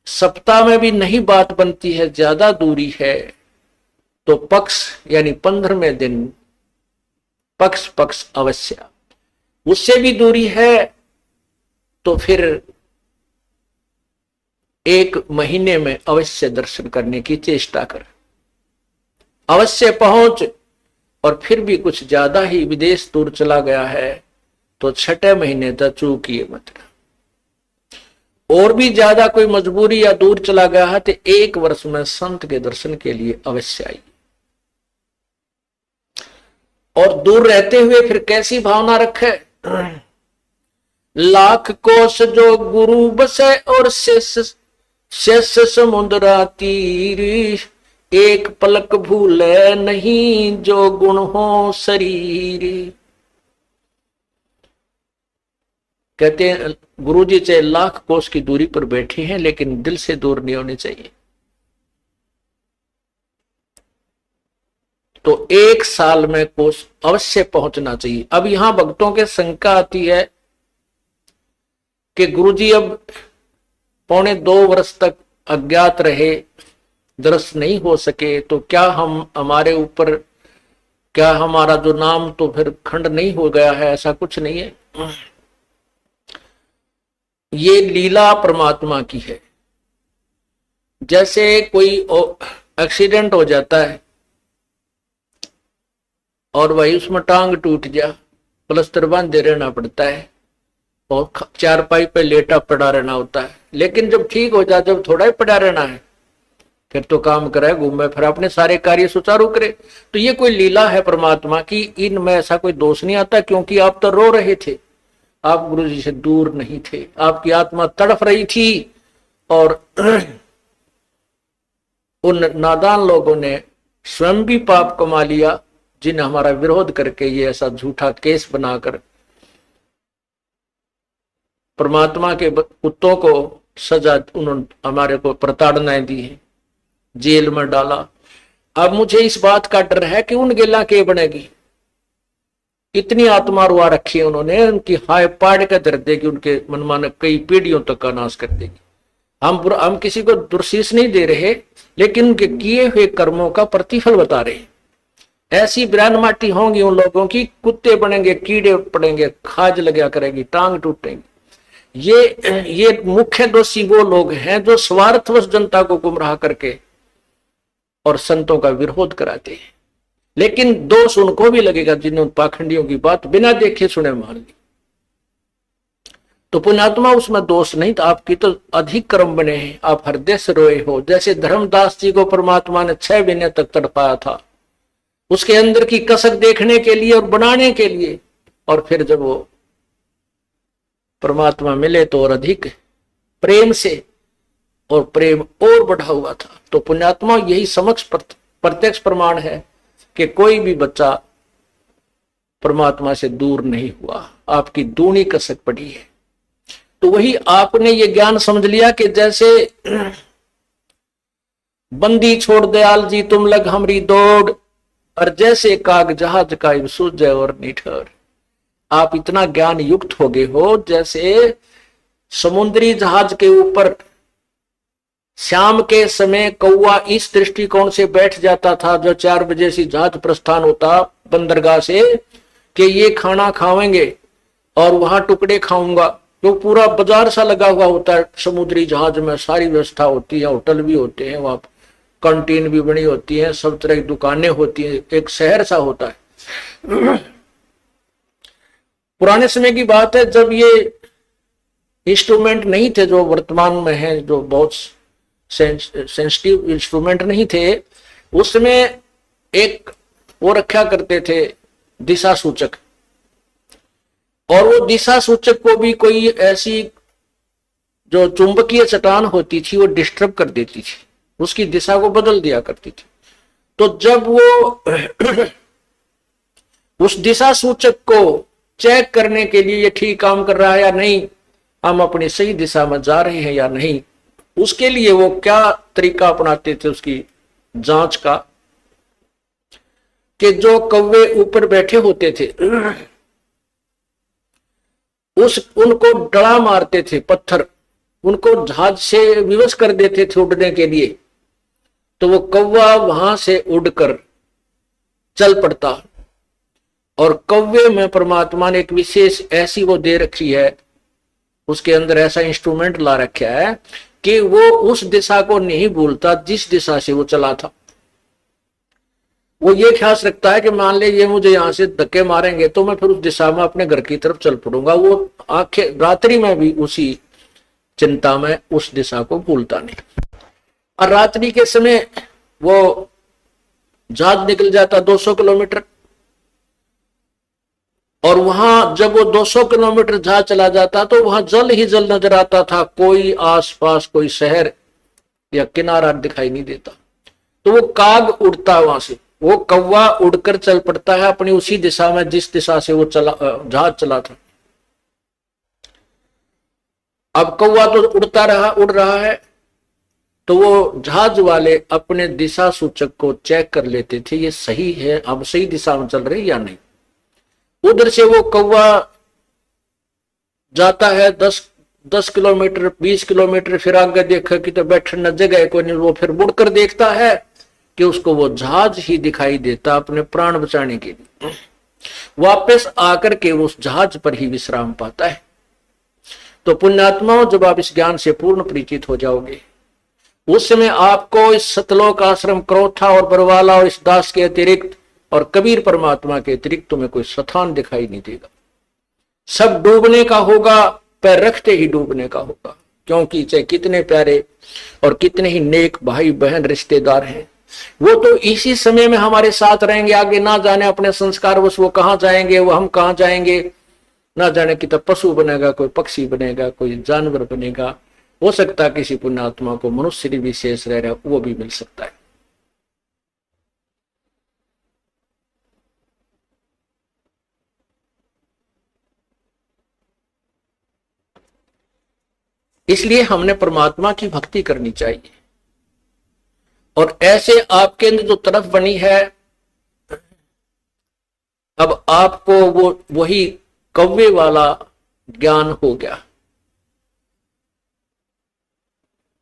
सप्ताह में भी नहीं बात बनती है, ज्यादा दूरी है, तो पक्ष यानी 15वें दिन पक्ष अवश्य। उससे भी दूरी है तो फिर 1 महीने में अवश्य दर्शन करने की चेष्टा कर, अवश्य पहुंच। और फिर भी कुछ ज्यादा ही विदेश दूर चला गया है तो 6 महीने तक चूकिए मत। और भी ज्यादा कोई मजबूरी या दूर चला गया है तो 1 वर्ष में संत के दर्शन के लिए अवश्य आइए। और दूर रहते हुए फिर कैसी भावना रखे? लाख कोस जो गुरु बसे और शेष समुद्रा तीर, एक पलक भूले नहीं जो गुण हो शरीर। कहते हैं गुरुजी चाहे लाख कोस की दूरी पर बैठे हैं लेकिन दिल से दूर नहीं होने चाहिए। तो 1 साल में कोस अवश्य पहुंचना चाहिए। अब यहां भक्तों के शंका आती है कि गुरुजी अब 1.25 वर्ष तक अज्ञात रहे, दर्शन नहीं हो सके, तो क्या हम हमारे ऊपर, क्या हमारा जो नाम तो फिर खंड नहीं हो गया है? ऐसा कुछ नहीं है। ये लीला परमात्मा की है। जैसे कोई एक्सीडेंट हो जाता है और वही उसमें टांग टूट गया, प्लास्टर बांधे रहना पड़ता है और चारपाई पे लेटा पड़ा रहना होता है। लेकिन जब ठीक हो जाए, जब थोड़ा ही पड़ा रहना है, फिर तो काम करे, घूमे, फिर अपने सारे कार्य सुचारू करे। तो ये कोई लीला है परमात्मा की, इनमें ऐसा कोई दोष नहीं आता। क्योंकि आप तो रो रहे थे, आप गुरु जी से दूर नहीं थे, आपकी आत्मा तड़फ रही थी और उन नादान लोगों ने स्वयं भी पाप कमा लिया, जिन्हें हमारा विरोध करके ये ऐसा झूठा केस बनाकर परमात्मा के कुत्तों को सजा, उन्होंने हमारे को प्रताड़नाएं दी है, जेल में डाला। अब मुझे इस बात का डर है कि उन गेला के बनेगी। इतनी आत्मा रुआ रखी है उन्होंने, उनकी हाय पाड़ के दर देगी, उनके मनमाने कई पीढ़ियों तक का नाश कर देगी। हम किसी को दुर्शीष नहीं दे रहे, लेकिन उनके किए हुए कर्मों का प्रतिफल बता रहे हैं। ऐसी बिरान माटी होंगी उन लोगों की, कुत्ते बनेंगे, कीड़े पड़ेंगे, खाज लगा करेगी, टांग टूटेंगी। ये मुख्य दोषी वो लोग हैं जो स्वार्थवश जनता को गुमराह करके और संतों का विरोध कराते हैं। लेकिन दोष उनको भी लगेगा जिन्होंने पाखंडियों की बात बिना देखे सुने मान ली। तो पुण्यात्मा उसमें दोष नहीं था, आपकी तो अधिक कर्म बने हैं, आप हृदय से रोए हो। जैसे धर्मदास जी को परमात्मा ने 6 महीने तक तड़पाया था, उसके अंदर की कसक देखने के लिए और बनाने के लिए, और फिर जब वो परमात्मा मिले तो और अधिक प्रेम से, और प्रेम और बढ़ा हुआ था। तो पुण्यात्मा यही समक्ष प्रत्यक्ष प्रमाण है कि कोई भी बच्चा परमात्मा से दूर नहीं हुआ, आपकी दूनी कसक पड़ी है। तो वही आपने ये ज्ञान समझ लिया कि जैसे बंदी छोड़ दयाल जी तुम लग हमरी दौड़, और जैसे काग जहाज का सूझ और निठर। आप इतना ज्ञान युक्त हो गए हो जैसे समुद्री जहाज के ऊपर शाम के समय कौवा इस दृष्टिकोण से बैठ जाता था, जो 4 बजे से जहाज प्रस्थान होता बंदरगाह से, कि ये खाना खाएंगे और वहां टुकड़े खाऊंगा। तो पूरा बाजार सा लगा हुआ होता है समुद्री जहाज में, सारी व्यवस्था होती है, होटल भी होते हैं, वहां कैंटीन भी बनी होती है, सब तरह की दुकानें होती है, एक शहर सा होता है। पुराने समय की बात है जब ये इंस्ट्रूमेंट नहीं थे जो वर्तमान में है, जो बहुत सेंसिटिव इंस्ट्रूमेंट नहीं थे, उसमें एक वो रखा करते थे दिशा सूचक, और वो दिशा सूचक को भी कोई ऐसी जो चुंबकीय चट्टान होती थी वो डिस्टर्ब कर देती थी, उसकी दिशा को बदल दिया करती थी। तो जब वो उस दिशा सूचक को चेक करने के लिए ये ठीक काम कर रहा है या नहीं, हम अपनी सही दिशा में जा रहे हैं या नहीं, उसके लिए वो क्या तरीका अपनाते थे उसकी जांच का, कि जो कौवे ऊपर बैठे होते थे उनको डड़ा मारते थे पत्थर, उनको जहाज से विवश कर देते थे उड़ने के लिए, तो वो कौवा वहां से उड़कर चल पड़ता। और कौवे में परमात्मा ने एक विशेष ऐसी वो दे रखी है, उसके अंदर ऐसा इंस्ट्रूमेंट ला रखा है कि वो उस दिशा को नहीं भूलता जिस दिशा से वो चला था। वो ये ख्याल रखता है कि मान ले ये मुझे यहां से धक्के मारेंगे तो मैं फिर उस दिशा में अपने घर की तरफ चल पड़ूंगा। वो आंखें रात्रि में भी उसी चिंता में उस दिशा को भूलता नहीं। और रात्रि के समय वो जहाज निकल जाता 200 किलोमीटर, और वहां जब वो 200 किलोमीटर जहाज चला जाता तो वहां जल ही जल नजर आता था, कोई आसपास कोई शहर या किनारा दिखाई नहीं देता। तो वो काग उड़ता वहां से, वो कौवा उड़कर चल पड़ता है अपनी उसी दिशा में जिस दिशा से वो जहाज चला था। अब कौवा तो उड़ रहा है, तो वो जहाज वाले अपने दिशा सूचक को चेक कर लेते थे, ये सही है, अब सही दिशा में चल रही या नहीं। उधर से वो कौवा जाता है 10 किलोमीटर 20 किलोमीटर, फिर आगे देखा कि तो बैठने जगह कोई नहीं, वो फिर मुड़कर देखता है कि उसको वो जहाज ही दिखाई देता अपने प्राण बचाने के लिए। वापस आकर के उस जहाज पर ही विश्राम पाता है। तो पुण्यात्माओं, जब आप इस ज्ञान से पूर्ण परिचित हो जाओगे, उस समय आपको इस सतलोक आश्रम, क्रोथा और बरवाला और इस दास के अतिरिक्त और कबीर परमात्मा के अतिरिक्त तुम्हें कोई स्थान दिखाई नहीं देगा। सब डूबने का होगा, पैर रखते ही डूबने का होगा, क्योंकि चाहे कितने प्यारे और कितने ही नेक भाई बहन रिश्तेदार हैं, वो तो इसी समय में हमारे साथ रहेंगे। आगे ना जाने अपने संस्कार बस वो कहाँ जाएंगे, वो हम कहाँ जाएंगे, ना जाने कि तो पशु बनेगा, कोई पक्षी बनेगा, कोई जानवर बनेगा। हो सकता है किसी पुण्यात्मा को मनुष्य विशेष रह रहा, वो भी मिल सकता है। इसलिए हमने परमात्मा की भक्ति करनी चाहिए। और ऐसे आपके अंदर जो तरफ बनी है, अब आपको वो वही कौवे वाला ज्ञान हो गया।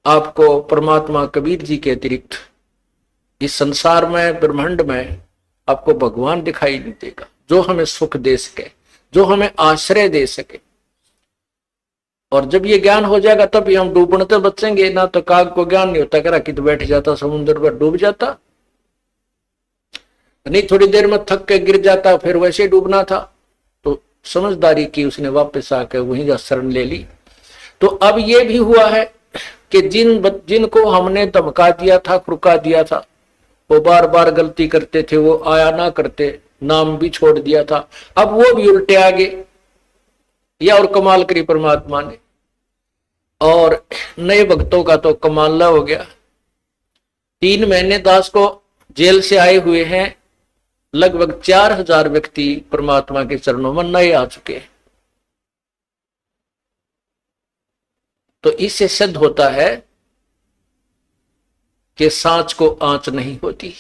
आपको परमात्मा कबीर जी के अतिरिक्त इस संसार में, ब्रह्मांड में आपको भगवान दिखाई नहीं देगा, जो हमें सुख दे सके, जो हमें आश्रय दे सके। और जब ये ज्ञान हो जाएगा तब ही हम डूबने तो बचेंगे। ना तो काग को ज्ञान नहीं होता, करा कि तो बैठ जाता समुद्र पर, डूब जाता नहीं, थोड़ी देर में थक के गिर जाता, फिर वैसे डूबना था। तो समझदारी की उसने, वापस आकर वहीं जा शरण ले ली। तो अब ये भी हुआ है कि जिनको हमने धमका दिया था, खुरका दिया था, वो बार बार गलती करते थे, वो आया ना करते, नाम भी छोड़ दिया था, अब वो भी उल्टे आ गए। या और कमाल करी परमात्मा ने, और नए भक्तों का तो कमाल हो गया। 3 महीने दास को जेल से आए हुए हैं, लगभग 4000 व्यक्ति परमात्मा के चरणों में नए आ चुके हैं। तो इससे सिद्ध होता है कि सांच को आंच नहीं होती।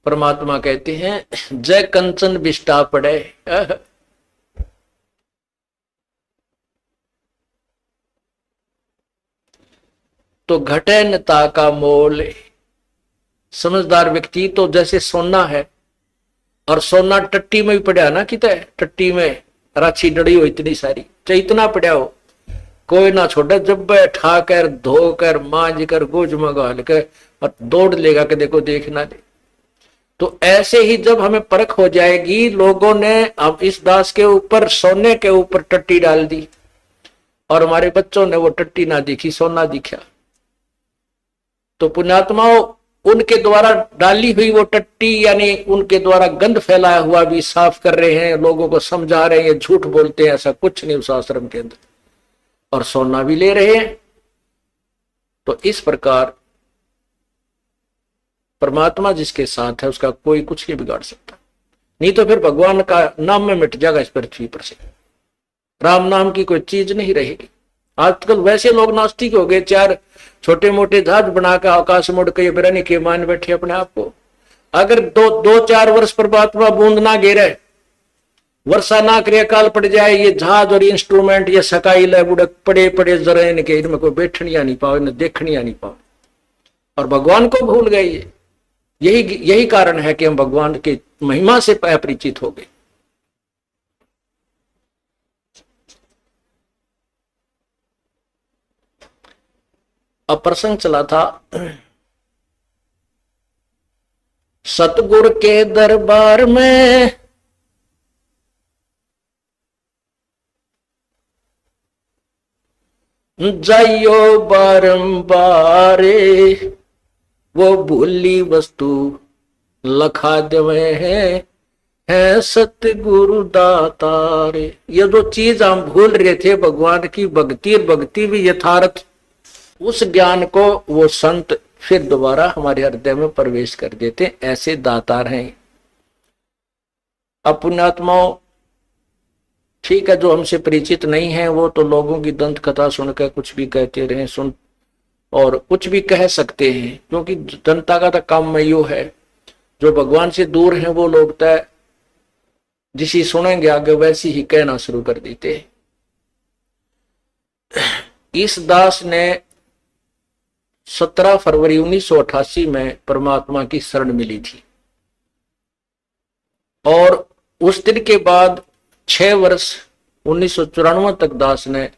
परमात्मा कहते हैं, जय कंचन बिष्टा पड़े। तो घटे नता का मोल। समझदार व्यक्ति तो जैसे सोना है, और सोना टट्टी में भी पड़ा ना, कितने टट्टी में राछी डड़ी हो इतनी सारी, चाहे इतना पड़ा हो, कोई ना छोड़े, जब बैठा कर धोकर मांझ कर गोज मंगा लेकर और दौड़ लेगा कि देखो देखना दे। तो ऐसे ही जब हमें परख हो जाएगी, लोगों ने अब इस दास के ऊपर, सोने के ऊपर टट्टी डाल दी, और हमारे बच्चों ने वो टट्टी ना दिखी, सोना दिखा। तो पुण्यात्माओं, उनके द्वारा डाली हुई वो टट्टी, यानी उनके द्वारा गंद फैलाया हुआ भी साफ कर रहे हैं, लोगों को समझा रहे हैं, झूठ बोलते हैं, ऐसा कुछ नहीं उस आश्रम के अंदर, और सोना भी ले रहे हैं। तो इस प्रकार परमात्मा जिसके साथ है, उसका कोई कुछ नहीं बिगाड़ सकता। नहीं तो फिर भगवान का नाम में मिट जाएगा इस पृथ्वी पर से, राम नाम की कोई चीज नहीं रहेगी। आजकल वैसे लोग नास्तिक हो गए, 4 छोटे मोटे जहाज बनाकर आकाश मुड़ के बिरानी के मान बैठे अपने आप को। अगर 2-4 वर्ष परमात्मा बूंद ना गिरे, वर्षा ना करे, काल पड़ जाए, ये जहाज और इंस्ट्रूमेंट ये सकाई ले बुड़क पड़े पड़े जरा, इनके इनमें कोई बैठनिया नहीं पाओ, इन्हें देखनिया नहीं पाओ, और भगवान को भूल गए। यही कारण है कि हम भगवान की महिमा से अपरिचित हो गए। अब प्रसंग चला था, सतगुरु के दरबार में जाइयो बारंबार, वो भूली वस्तु लखा देवे है सतगुरु दातारे। ये जो चीज हम भूल रहे थे, भगवान की भक्ति, और भक्ति भी यथार्थ, उस ज्ञान को वो संत फिर दोबारा हमारे हृदय में प्रवेश कर देते, ऐसे दातार हैं। अब पुण्यात्माओं, ठीक है, जो हमसे परिचित नहीं है वो तो लोगों की दंत कथा सुनकर कुछ भी कहते रहे, सुन और कुछ भी कह सकते हैं, क्योंकि जनता का तो काम में यो है। जो भगवान से दूर है वो लोग तय जिसी सुनेंगे आगे वैसी ही कहना शुरू कर देते हैं। इस दास ने 17 फरवरी 1988 में परमात्मा की शरण मिली थी और उस दिन के बाद 6 वर्ष 1994 तक दास ने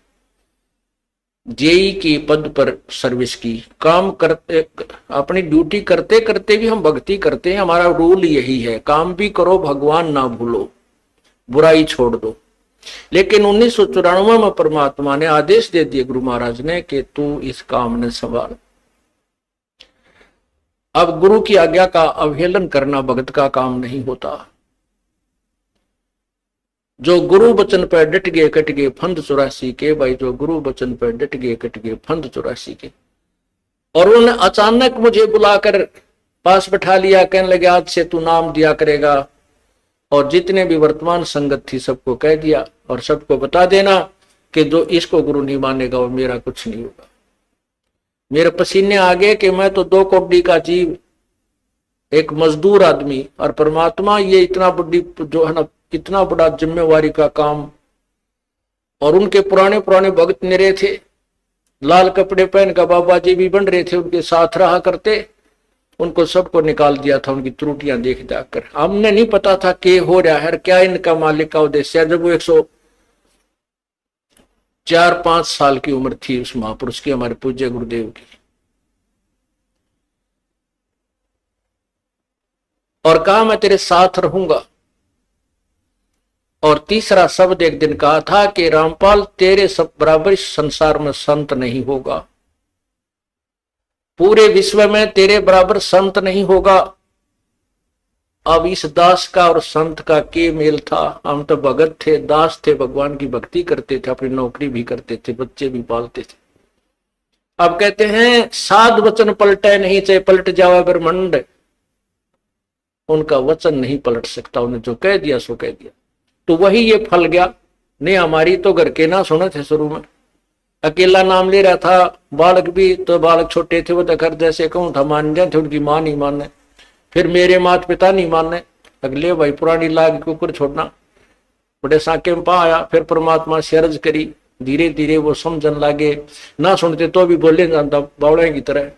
जेई की पद पर सर्विस की। काम करते, अपनी ड्यूटी करते करते भी हम भक्ति करते हैं। हमारा रूल यही है, काम भी करो भगवान ना भूलो, बुराई छोड़ दो। लेकिन 1994 में परमात्मा ने आदेश दे दिए गुरु महाराज ने कि तू इस काम ने संभाल। अब गुरु की आज्ञा का अवहेलन करना भगत का काम नहीं होता। जो गुरु वचन पर डट गए कट गए फंद 84 के, भाई जो गुरु वचन पर डट गए कट गए फंद 84 के। और उन्होंने अचानक मुझे बुलाकर पास बैठा लिया, कहने लगे आज से तू नाम दिया करेगा और जितने भी वर्तमान संगत थी सबको कह दिया और सबको बता देना कि जो इसको गुरु नहीं मानेगा वो मेरा कुछ नहीं होगा। मेरे पसीने आ गए कि मैं तो 2 कौड़ी का जीव, एक मजदूर आदमी, और परमात्मा ये इतना बड़ी जो है ना, इतना बड़ा जिम्मेवारी का काम। और उनके पुराने पुराने भक्त निरे थे, लाल कपड़े पहन कर बाबा जी भी बन रहे थे, उनके साथ रहा करते। उनको सबको निकाल दिया था उनकी त्रुटियां देख जाकर। हमने नहीं पता था कि हो रहा है क्या इनका मालिक का उद्देश्य है। जब वो 104-5 साल की उम्र थी उस महापुरुष की, हमारे पूज्य गुरुदेव की, और कहा मैं तेरे साथ रहूंगा। और तीसरा शब्द एक दिन कहा था कि रामपाल तेरे सब बराबर इस संसार में संत नहीं होगा, पूरे विश्व में तेरे बराबर संत नहीं होगा। अब इस दास का और संत का के मेल था। हम तो भगत थे, दास थे, भगवान की भक्ति करते थे, अपनी नौकरी भी करते थे, बच्चे भी पालते थे। अब कहते हैं साध वचन पलटे नहीं, चाहे पलट जावा ब्रह्मंड, उनका वचन नहीं पलट सकता। उन्हें जो कह दिया सो कह दिया। तो वही ये फल गया। नहीं हमारी तो घर के ना सुने थे, शुरू में अकेला नाम ले रहा था। बालक भी तो बालक छोटे थे, वो तो घर जैसे कहूँ था मान जाते, उनकी माँ नहीं माने, फिर मेरे माता पिता नहीं माने। अगले भाई पुरानी लाग के ऊपर छोड़ना, बड़े साके में पा आया। फिर परमात्मा से अर्ज करी, धीरे धीरे वो समझन लागे। ना सुनते तो भी बोले जानता बावड़े की तरह।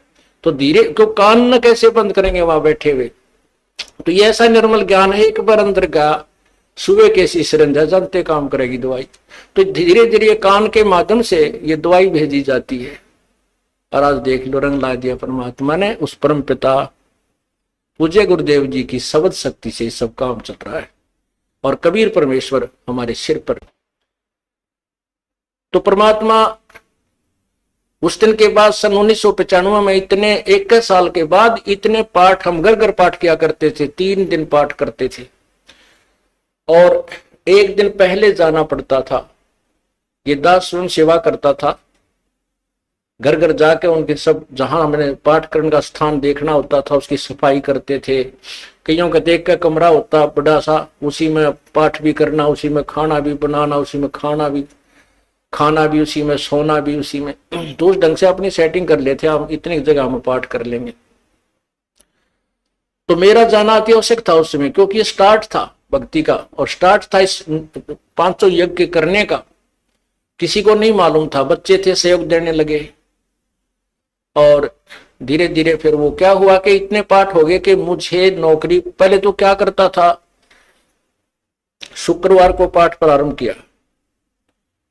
तो धीरे क्यों कान न कैसे बंद करेंगे वहां बैठे हुए। तो ये ऐसा निर्मल ज्ञान है, एक बार अंदर का सुबह कैसी सिरंजा जानते काम करेगी दवाई। तो धीरे धीरे कान के माध्यम से ये दवाई भेजी जाती है। और आज देख लो रंग ला दिया परमात्मा ने। उस परम पिता पूज्य गुरुदेव जी की शब्द शक्ति से सब काम चल रहा है और कबीर परमेश्वर हमारे सिर पर। तो परमात्मा उस दिन के बाद सन 1995 में इतने 21 साल के बाद इतने पाठ हम घर घर पाठ किया करते थे। 3 दिन पाठ करते थे और 1 दिन पहले जाना पड़ता था। ये दास स्वयं सेवा करता था, घर घर जाके उनके सब जहां हमने पाठ करने का स्थान देखना होता था उसकी सफाई करते थे। कईयों का देख का कमरा होता बड़ा सा, उसी में पाठ भी करना, उसी में खाना भी बनाना, उसी में खाना भी उसी में, सोना भी उसी में। तो उस ढंग से अपनी सेटिंग कर लेते, हम इतनी जगह में पाठ कर लेंगे। तो मेरा जाना अति आवश्यक था उस समय, क्योंकि ये स्टार्ट था भक्ति का और स्टार्ट था इस 500 यज्ञ करने का। किसी को नहीं मालूम था, बच्चे थे सहयोग देने लगे। और धीरे धीरे फिर वो क्या हुआ कि इतने पाठ हो गए कि मुझे नौकरी, पहले तो क्या करता था, शुक्रवार को पाठ प्रारंभ किया,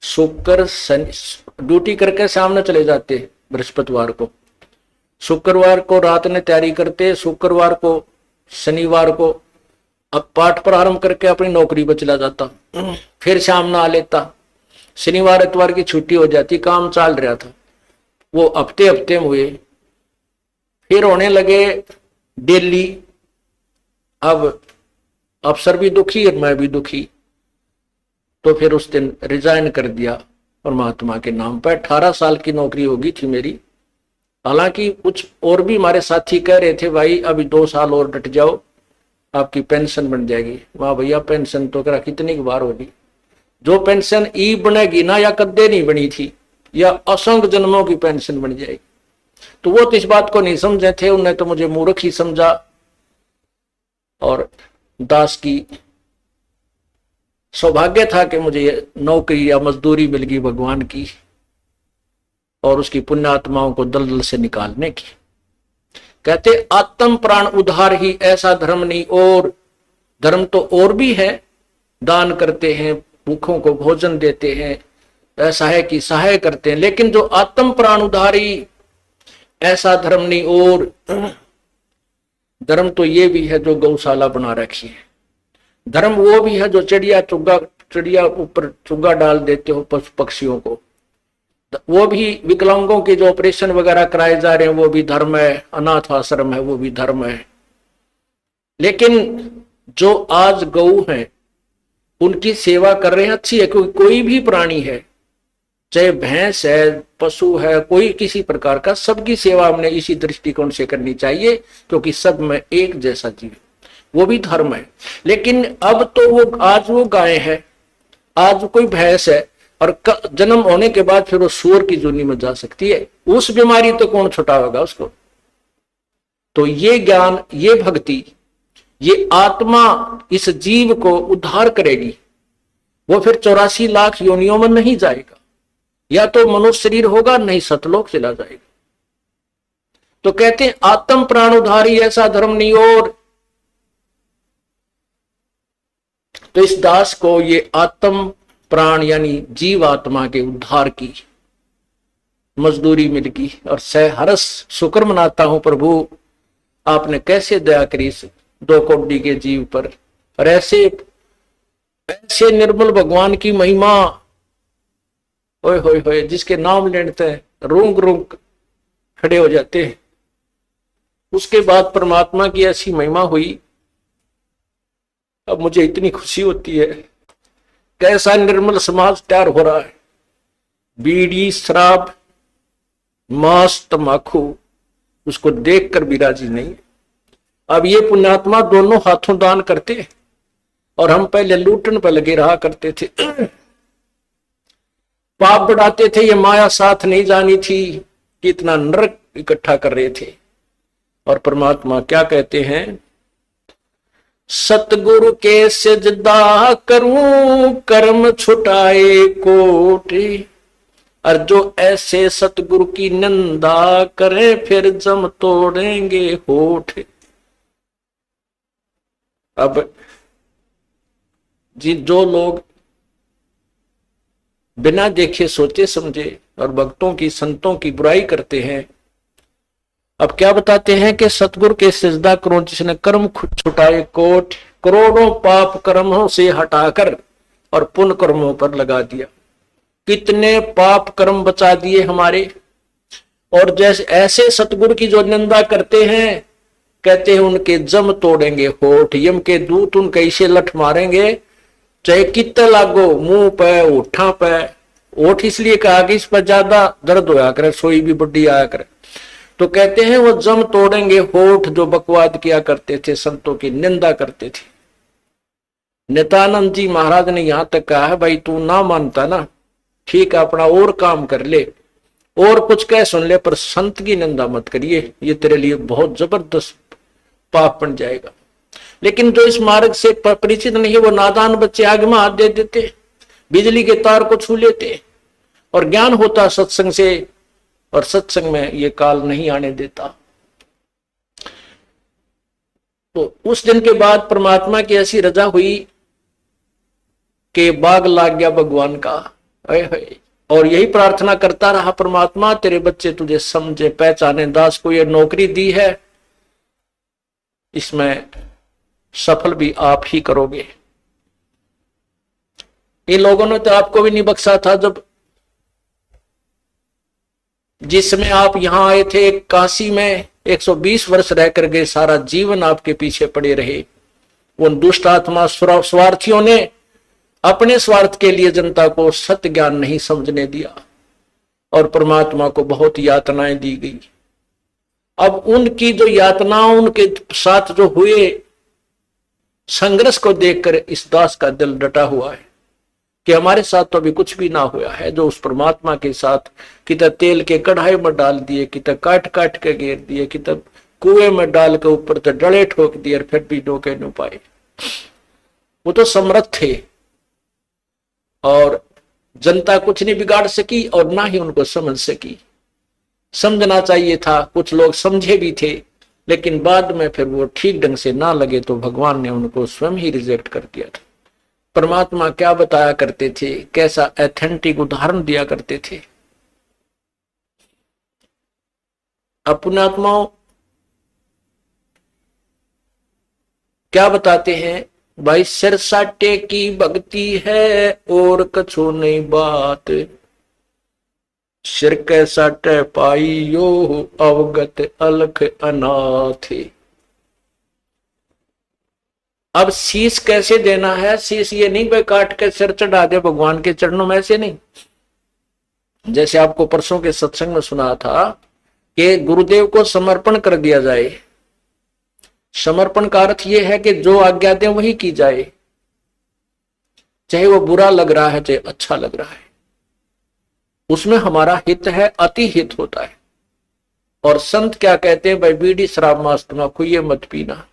शुक्र शनि ड्यूटी करके सामने चले जाते बृहस्पतिवार को, शुक्रवार को रात में तैयारी करते, शुक्रवार को शनिवार को अब पाठ प्रारंभ करके अपनी नौकरी पर चला जाता, फिर शाम ना आ लेता, शनिवार इतवार की छुट्टी हो जाती। काम चल रहा था वो हफ्ते हफ्ते में हुए, फिर होने लगे डेली। अब अफसर भी दुखी और मैं भी दुखी, तो फिर उस दिन रिजाइन कर दिया परमात्मा के नाम पर। 18 साल की नौकरी होगी थी मेरी। हालांकि कुछ और भी हमारे साथी कह रहे थे भाई अभी 2 साल और डट जाओ आपकी पेंशन बन जाएगी। वाह भैया पेंशन तो करा कितनी की बार होगी, जो पेंशन ई बनेगी ना, या कद्दे नहीं बनी थी, या असंख्य जन्मों की पेंशन बन जाएगी। तो वो तो इस बात को नहीं समझे थे, उन्हें तो मुझे मूर्ख ही समझा। और दास की सौभाग्य था कि मुझे नौकरी या मजदूरी मिल गई भगवान की, और उसकी पुण्यात्माओं को दलदल से निकालने की। कहते आत्म प्राण उद्धार ही ऐसा धर्म नहीं, और धर्म तो और भी है, दान करते हैं, भूखों को भोजन देते हैं, असहाय की सहाय करते हैं, लेकिन जो आत्म प्राण उद्धारी ऐसा धर्म नहीं। और धर्म तो ये भी है जो गौशाला बना रखी है, धर्म वो भी है जो चिड़िया ऊपर चुग्गा डाल देते हो पशु पक्षियों को, वो भी विकलांगों के जो ऑपरेशन वगैरह कराए जा रहे हैं वो भी धर्म है, अनाथ आश्रम है वो भी धर्म है। लेकिन जो आज गऊ हैं उनकी सेवा कर रहे हैं, अच्छी है, क्योंकि कोई भी प्राणी है, चाहे भैंस है, पशु है, कोई किसी प्रकार का, सबकी सेवा हमने इसी दृष्टिकोण से करनी चाहिए, क्योंकि सब में एक जैसा जीव, वो भी धर्म है। लेकिन अब तो वो आज वो गाय है, आज कोई भैंस है, और जन्म होने के बाद फिर वो सूअर की जोनी में जा सकती है, उस बीमारी तो कौन छुटावेगा उसको। तो ये ज्ञान, ये भक्ति, ये आत्मा इस जीव को उद्धार करेगी। वो फिर 84 लाख योनियों में नहीं जाएगा, या तो मनुष्य शरीर होगा, नहीं सतलोक चला जाएगा। तो कहते हैं आत्म प्राण उद्धारी ऐसा धर्म नहीं। और तो इस दास को ये आत्म प्राण यानी जीव आत्मा के उद्धार की मजदूरी मिल गई, और सहर्ष शुक्र मनाता हूं प्रभु, आपने कैसे दया करी इस 2 कोटि के जीव पर। और ऐसे निर्मल भगवान की महिमा, ओए होए होए, जिसके नाम लेते हैं रूंग रूंग खड़े हो जाते हैं। उसके बाद परमात्मा की ऐसी महिमा हुई, अब मुझे इतनी खुशी होती है। कैसा निर्मल समाज तैयार हो रहा है। बीड़ी, शराब, मांस, तंबाकू, उसको देखकर भी राजी नहीं। अब ये पुण्यात्मा दोनों हाथों दान करते हैं, और हम पहले लूटन पर लगे रहा करते थे, पाप बढ़ाते थे। ये माया साथ नहीं जानी थी कि इतना नरक इकट्ठा कर रहे थे। और परमात्मा क्या कहते हैं, सतगुरु के सजदा करूं कर्म छुटाए कोटि, और जो ऐसे सतगुरु की निंदा करे फिर जम तोड़ेंगे होठ। अब जो लोग बिना देखे सोचे समझे और भक्तों की संतों की बुराई करते हैं, अब क्या बताते हैं कि सतगुरु के सिजदा करो जिसने कर्म छुटाए कोट, करोड़ों पाप कर्मों से हटाकर और पुण्य कर्मों पर लगा दिया। कितने पाप कर्म बचा दिए हमारे। और जैसे ऐसे सतगुरु की जो निंदा करते हैं, कहते हैं उनके जम तोड़ेंगे होठ, यम के दूत उनके इसे लठ मारेंगे, चाहे कितना लागो, मुंह पे, होठा पे। होठ इसलिए कहा कि इस पर ज्यादा दर्द होया करे, सोई भी बुढ़ी आया करे। तो कहते हैं वो जम तोड़ेंगे होठ जो बकवाद किया करते थे, संतों की निंदा करते थे। नित्यानंद जी महाराज ने यहां तक कहा है, भाई तू ना मानता ना, ठीक है अपना और काम कर ले, और कुछ कह सुन ले, पर संत की निंदा मत करिए, ये तेरे लिए बहुत जबरदस्त पाप बन जाएगा। लेकिन जो इस मार्ग से परिचित नहीं है, वो नादान बच्चे आगे में हाथ दे देते, बिजली के तार को छू लेते। और ज्ञान होता सत्संग से, और सत्संग में ये काल नहीं आने देता। तो उस दिन के बाद परमात्मा की ऐसी रजा हुई कि बाग लाग गया भगवान का। और यही प्रार्थना करता रहा, परमात्मा तेरे बच्चे तुझे समझे पहचाने, दास को ये नौकरी दी है, इसमें सफल भी आप ही करोगे। इन लोगों ने तो आपको भी नहीं बख्शा था, जब जिसमें आप यहां आए थे काशी में 120 वर्ष रह कर गए, सारा जीवन आपके पीछे पड़े रहे। उन दुष्ट आत्मा स्वार्थियों ने अपने स्वार्थ के लिए जनता को सत्य ज्ञान नहीं समझने दिया, और परमात्मा को बहुत यातनाएं दी गई। अब उनकी जो यातनाओं, उनके साथ जो हुए संघर्ष को देखकर इस दास का दिल डटा हुआ है। कि हमारे साथ तो अभी कुछ भी ना हुआ है, जो उस परमात्मा के साथ कितना तेल के कढ़ाई में डाल दिए, कितना काट काट के घेर दिए, कितना कुएं में डाल के ऊपर तो डले ठोक दिए, और फिर भी डोके न पाए। वो तो समर्थ थे और जनता कुछ नहीं बिगाड़ सकी और ना ही उनको समझ सकी। समझना चाहिए था, कुछ लोग समझे भी थे, लेकिन बाद में फिर वो ठीक ढंग से ना लगे तो भगवान ने उनको स्वयं ही रिजेक्ट कर दिया था। परमात्मा क्या बताया करते थे, कैसा एथेंटिक उदाहरण दिया करते थे। अपने आत्माओं क्या बताते हैं, भाई सिर साटे की भक्ति है और कछु नहीं बात, सिर के साटे पाइयो अवगत अलख अनाथ। अब शीश कैसे देना है, शीश ये नहीं भाई काट के सिर चढ़ा दे भगवान के चरणों में, ऐसे नहीं। जैसे आपको परसों के सत्संग में सुना था कि गुरुदेव को समर्पण कर दिया जाए। समर्पण का अर्थ यह है कि जो आज्ञा दे वही की जाए, चाहे वो बुरा लग रहा है चाहे अच्छा लग रहा है, उसमें हमारा हित है, अति हित होता है। और संत क्या कहते हैं, भाई बीड़ी शराब मांस तम्बाकू ये मत पीना।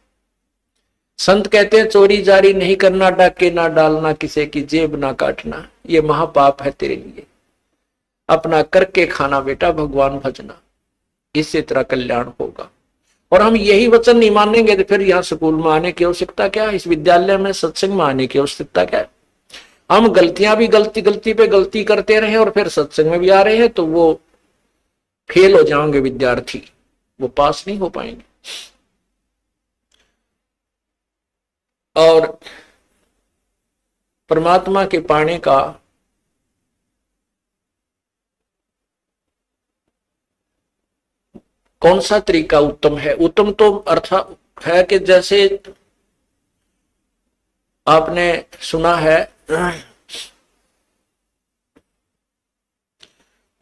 संत कहते हैं चोरी जारी नहीं करना, डाके ना डालना, किसी की जेब ना काटना, ये महापाप है तेरे लिए। अपना करके खाना बेटा, भगवान भजना, इससे तेरा कल्याण होगा। और हम यही वचन नहीं मानेंगे तो फिर यहाँ स्कूल में आने की आवश्यकता क्या, इस विद्यालय में सत्संग में आने की आवश्यकता क्या है। हम गलतियां भी गलती पे गलती करते रहे और फिर सत्संग में भी आ रहे हैं तो वो फेल हो जाएंगे विद्यार्थी, वो पास नहीं हो पाएंगे। और परमात्मा के पाने का कौन सा तरीका उत्तम है? उत्तम तो अर्थ है कि जैसे आपने सुना है,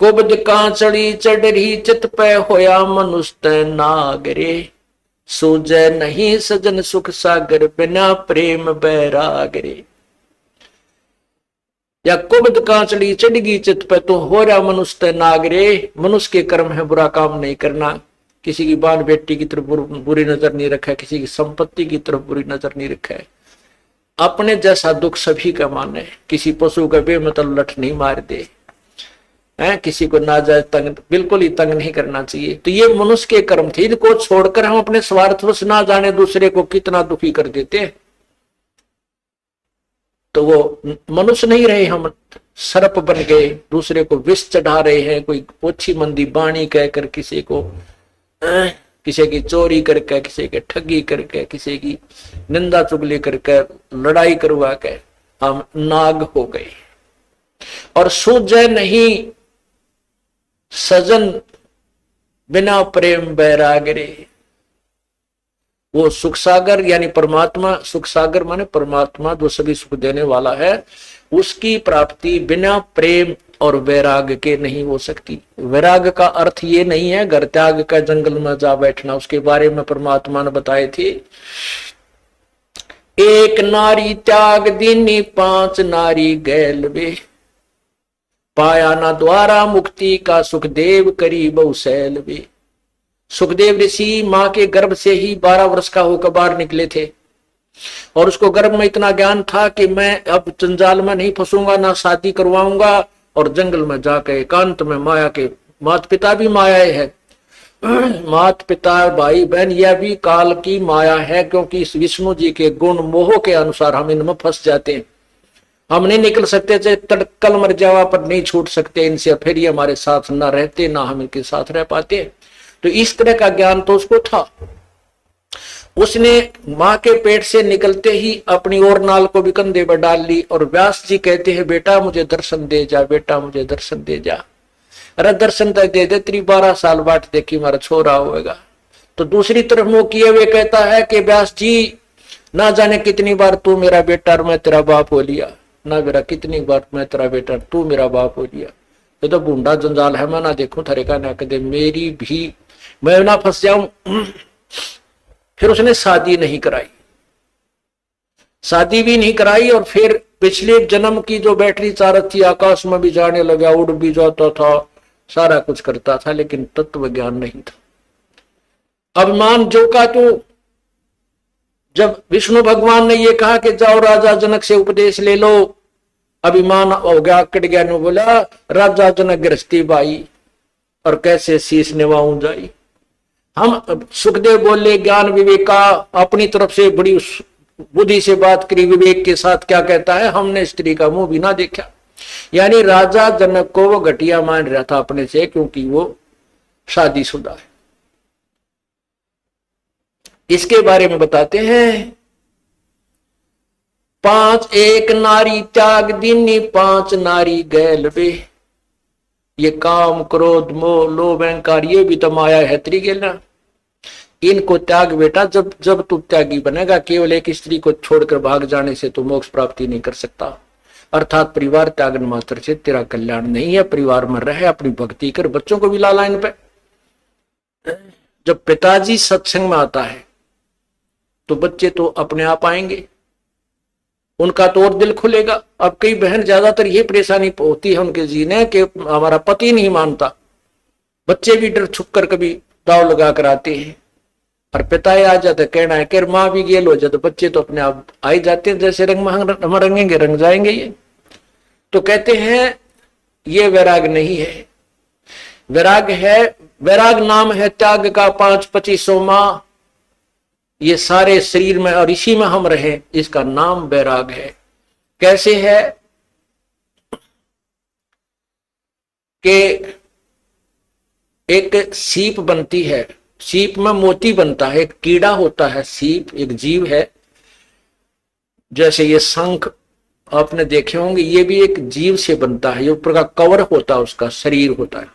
कुबद कांचड़ी चढ़ी चित पे होया मनुष्य नागरे, सूझे नहीं सजन सुख सागर बिना प्रेम बैरागरे। या कुबद कांचड़ी चढ़गी चित पे तो हो रहा मनुष्य नागरे, मनुष्य के कर्म है बुरा काम नहीं करना, किसी की बाल बेटी की तरफ बुरी नजर नहीं रखा, किसी की संपत्ति की तरफ बुरी नजर नहीं रखा है, अपने जैसा दुख सभी का माने, किसी पशु का बेमतलब लठ नहीं मार दे, है किसी को नाजायज तंग बिल्कुल ही तंग नहीं करना चाहिए। तो ये मनुष्य के कर्म थे, इनको छोड़कर हम अपने स्वार्थवश ना जाने दूसरे को कितना दुखी कर देते हैं, तो वो मनुष्य नहीं रहे, हम सर्प बन गए, दूसरे को विष चढ़ा रहे हैं, कोई ओछी मंदी बाणी कहकर किसी को, किसी की चोरी करके, किसी के ठगी करके, किसी की निंदा चुगली करके, लड़ाई करवा के हम नाग हो गए। और सूझे नहीं सजन बिना प्रेम बैरागरे, वो सुख सागर यानी परमात्मा, सुख सागर माने परमात्मा जो सभी सुख देने वाला है, उसकी प्राप्ति बिना प्रेम और वैराग के नहीं हो सकती। वैराग का अर्थ ये नहीं है घर त्याग का जंगल में जा बैठना, उसके बारे में परमात्मा ने बताए थे, एक नारी त्याग दीनी पांच नारी गैल वे, पाया ना द्वारा मुक्ति का सुखदेव करी बहुशैल वे। सुखदेव ऋषि मां के गर्भ से ही 12 वर्ष का होकर बाहर निकले थे और उसको गर्भ में इतना ज्ञान था कि मैं अब जंजाल में नहीं फंसूंगा, ना शादी करवाऊंगा, और जंगल में जाकर एकांत में माया के, माता पिता भी माया है, माता पिता भाई बहन यह भी काल की माया है, क्योंकि इस विष्णु जी के गुण मोह के अनुसार हम इनमें फंस जाते हैं, हम नहीं निकल सकते, चाहे तड़कल मर जावा पर नहीं छूट सकते इनसे, फिर ये हमारे साथ ना रहते ना हम इनके साथ रह पाते। तो इस तरह का ज्ञान तो उसको था। उसने मां के पेट से निकलते ही अपनी और नाल को भी कंधे पर डाल ली और व्यास जी कहते हैं बेटा मुझे दर्शन दे जा, बेटा मुझे दर्शन दे जा। अरे दर्शन तक दे दे, तेरी 12 साल बाट देखी मारा छोरा होगा। तो दूसरी तरफ मुंह किए हुए कहता है कि व्यास जी ना जाने कितनी बार तू मेरा बेटा और मैं तेरा बाप हो लिया, ना मेरा कितनी बार मैं तेरा बेटा तू मेरा बाप हो लिया। ये तो बूंदा जंजाल है, मैं ना देखूं थरे का ना कदे मेरी भी मैं ना फंस जाऊं। फिर उसने शादी नहीं कराई, शादी भी नहीं कराई और फिर पिछले जन्म की जो बैटरी चार्ज थी, आकाश में भी जाने लगा, उड़ भी जाता था, सारा कुछ करता था, लेकिन तत्व ज्ञान नहीं था। अभिमान जो का तो जब विष्णु भगवान ने ये कहा कि जाओ राजा जनक से उपदेश ले लो, अभिमान हो गया, कट गया। ने बोला राजा जनक गृहस्थी बाई और कैसे शीश निभाऊं जाई। हम सुखदेव बोले ज्ञान विवेका, अपनी तरफ से बड़ी बुद्धि से बात करी, विवेक के साथ क्या कहता है, हमने स्त्री का मुंह भी ना देखा। यानी राजा जनक को वो घटिया मान रहा था अपने से, क्योंकि वो शादीशुदा है। इसके बारे में बताते हैं, 5 एक नारी त्याग दीनी, 5 नारी गैल बे। ये काम क्रोध मोह लोभ अहंकार ये भी तो माया है त्रिगेला, इनको त्याग बेटा। जब जब तू त्यागी बनेगा, केवल एक स्त्री को छोड़कर भाग जाने से तू मोक्ष प्राप्ति नहीं कर सकता। अर्थात परिवार त्यागन मात्र से तेरा कल्याण नहीं है। परिवार में रहे, अपनी भक्ति कर, बच्चों को भी ला लाइन पे। जब पिताजी सत्संग में आता है तो बच्चे तो अपने आप आएंगे, उनका तो और दिल खुलेगा। अब कई बहन ज्यादातर ये परेशानी होती है उनके जीने कि हमारा पति नहीं मानता, बच्चे भी डर छुप कर कभी दाव लगा कर आते हैं, और पिता आ जाते कहना है कि माँ भी गेल हो जाए, तो बच्चे तो अपने आप आ ही जाते हैं। जैसे रंग हम रंगेंगे रंग जाएंगे ये। तो कहते हैं ये वैराग नहीं है, वैराग है, वैराग नाम है त्याग का 5-25 माह, ये सारे शरीर में और इसी में हम रहे, इसका नाम वैराग है। कैसे है कि एक सीप बनती है, सीप में मोती बनता है, एक कीड़ा होता है, सीप एक जीव है। जैसे ये शंख आपने देखे होंगे, ये भी एक जीव से बनता है, ये ऊपर का कवर होता है, उसका शरीर होता है।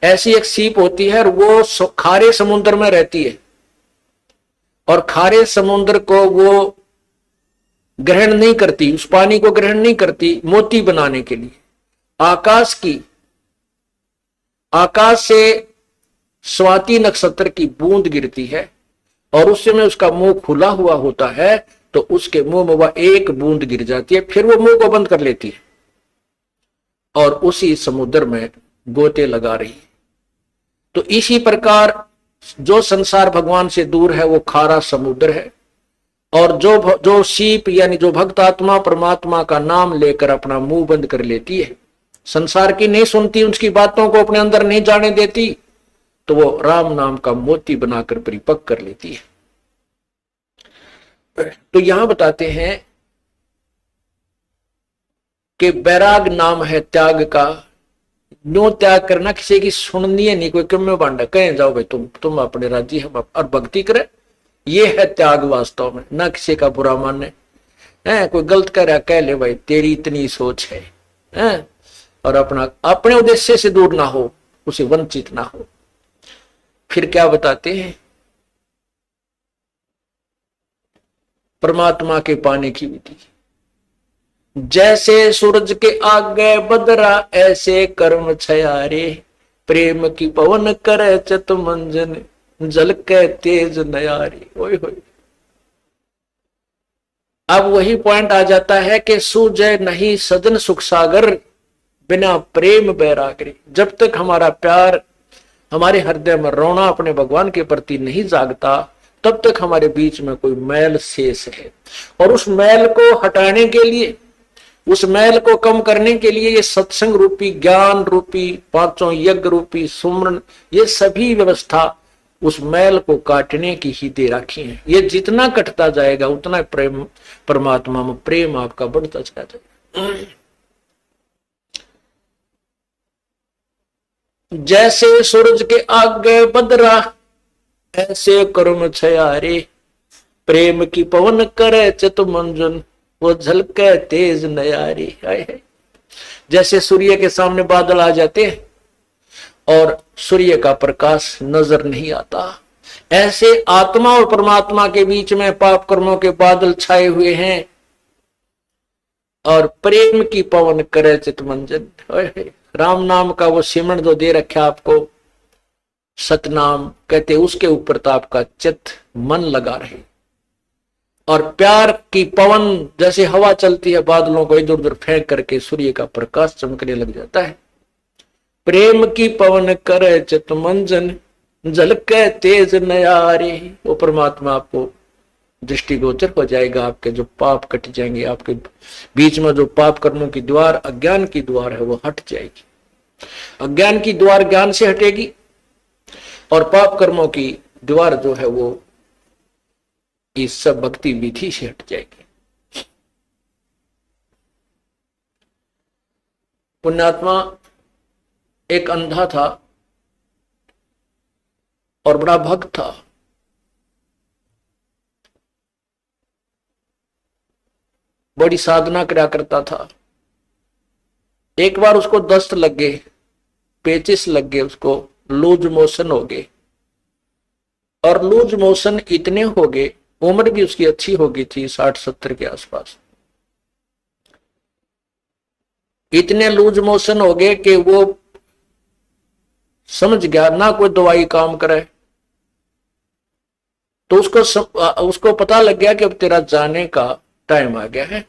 ऐसी एक सीप होती है और वो खारे समुद्र में रहती है, और खारे समुद्र को वो ग्रहण नहीं करती, उस पानी को ग्रहण नहीं करती मोती बनाने के लिए। आकाश से स्वाति नक्षत्र की बूंद गिरती है और उस समय उसका मुंह खुला हुआ होता है, तो उसके मुंह में वह एक बूंद गिर जाती है, फिर वो मुंह को बंद कर लेती है और उसी समुद्र में गोते लगा रही है। तो इसी प्रकार जो संसार भगवान से दूर है वो खारा समुद्र है, और जो सीप यानी जो भक्त आत्मा परमात्मा का नाम लेकर अपना मुंह बंद कर लेती है, संसार की नहीं सुनती, उसकी बातों को अपने अंदर नहीं जाने देती, तो वो राम नाम का मोती बनाकर परिपक्व कर लेती है। तो यहां बताते हैं कि वैराग नाम है त्याग का। नो त्याग करना, किसी की सुननी है नहीं, कोई क्यों में बांटा, कहें जाओ भाई तुम अपने राजी हम और भक्ति करे, ये है त्याग वास्तव में। ना किसी का बुरा माने, कोई गलत कर रहा कह ले भाई तेरी इतनी सोच है, और अपने उद्देश्य से दूर ना हो, उसे वंचित ना हो। फिर क्या बताते हैं, परमात्मा के पाने की विधि। जैसे सूरज के आगे बदरा, ऐसे कर्म छयारे, प्रेम की पवन करे चत मंजन, जल के तेज नयारे। ओए होए, अब वही पॉइंट आ जाता है कि सूझे नहीं सजन सुख सागर, बिना प्रेम बैरागरी। जब तक हमारा प्यार हमारे हृदय में रोना अपने भगवान के प्रति नहीं जागता, तब तक हमारे बीच में कोई मैल शेष है। और उस मैल को हटाने के लिए, उस मैल को कम करने के लिए ये सत्संग रूपी, ज्ञान रूपी, 5 यज्ञ रूपी, सुमरन, ये सभी व्यवस्था उस मैल को काटने की ही दे रखी है। ये जितना कटता जाएगा उतना प्रेम, परमात्मा में प्रेम आपका बढ़ता चला जाएगा। जैसे सूरज के आगे बदरा, ऐसे कर्म छयारे, प्रेम की पवन करे चित मंजन, वो झलके तेज नयारी। जैसे सूर्य के सामने बादल आ जाते हैं और सूर्य का प्रकाश नजर नहीं आता, ऐसे आत्मा और परमात्मा के बीच में पाप कर्मों के बादल छाए हुए हैं, और प्रेम की पवन करे चित मंजन। राम नाम का वो सिमरण जो दे रखा आपको, सतनाम कहते, उसके ऊपर तो आपका चित्त मन लगा रहे। और प्यार की पवन जैसे हवा चलती है, बादलों को इधर उधर फेंक करके सूर्य का प्रकाश चमकने लग जाता है। प्रेम की पवन करे चितमंजन, झलके तेज नयारे। वो परमात्मा आपको दृष्टिगोचर हो जाएगा, आपके जो पाप कट जाएंगे, आपके बीच में जो पाप कर्मों की द्वार, अज्ञान की द्वार है, वो हट जाएगी। अज्ञान की द्वार ज्ञान से हटेगी और पाप कर्मों की द्वार जो है वो इस सब भक्ति विधि से हट जाएगी। पुण्यात्मा एक अंधा था और बड़ा भक्त था। बड़ी साधना करा करता था। एक बार उसको दस्त लग गए, पेचिस लग गए, उसको लूज मोशन हो गए। और लूज मोशन इतने हो गए, उम्र भी उसकी अच्छी हो गई थी, 60-70 के आसपास। इतने लूज मोशन हो गए कि वो समझ गया ना कोई दवाई काम करे। तो उसको पता लग गया कि अब तेरा जाने का टाइम आ गया है,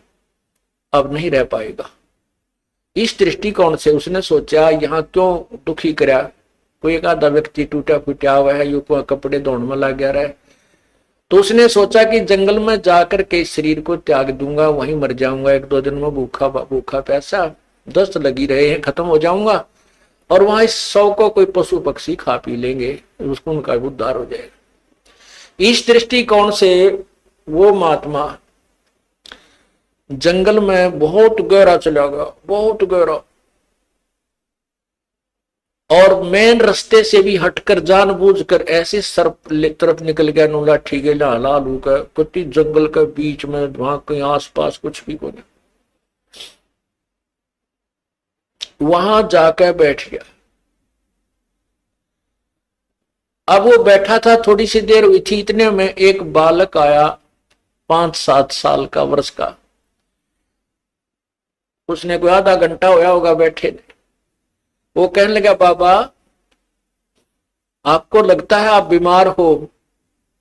अब नहीं रह पाएगा। इस दृष्टिकोण से उसने सोचा यहां क्यों दुखी करा, कोई एक आधा व्यक्ति टूटा फूटा हुआ है, यू कपड़े धोने में लग गया रहा है। तो उसने सोचा कि जंगल में जाकर के शरीर को त्याग दूंगा, वहीं मर जाऊंगा, 1-2 दिन में भूखा भूखा प्यासा, दस्त लगी रहे हैं, खत्म हो जाऊंगा, और वहां इस 100 को कोई पशु पक्षी खा पी लेंगे, उसको उनका उद्धार हो जाएगा। इस दृष्टिकोण से वो महात्मा जंगल में बहुत गहरा चला गया, बहुत गहरा, और मेन रास्ते से भी हटकर जानबूझकर ऐसे सर्प तरफ निकल गया, नो लाठी के लाला लू का, कुत्ती जंगल के बीच में, वहां कहीं आसपास कुछ भी को नहीं। वहां जाकर बैठ गया। अब वो बैठा था, थोड़ी सी देर हुई थी, इतने में एक बालक आया, 5-7 साल का, वर्ष का। उसने कोई आधा घंटा होया होगा बैठे ने। वो कहने लगा, बाबा आपको लगता है आप बीमार हो?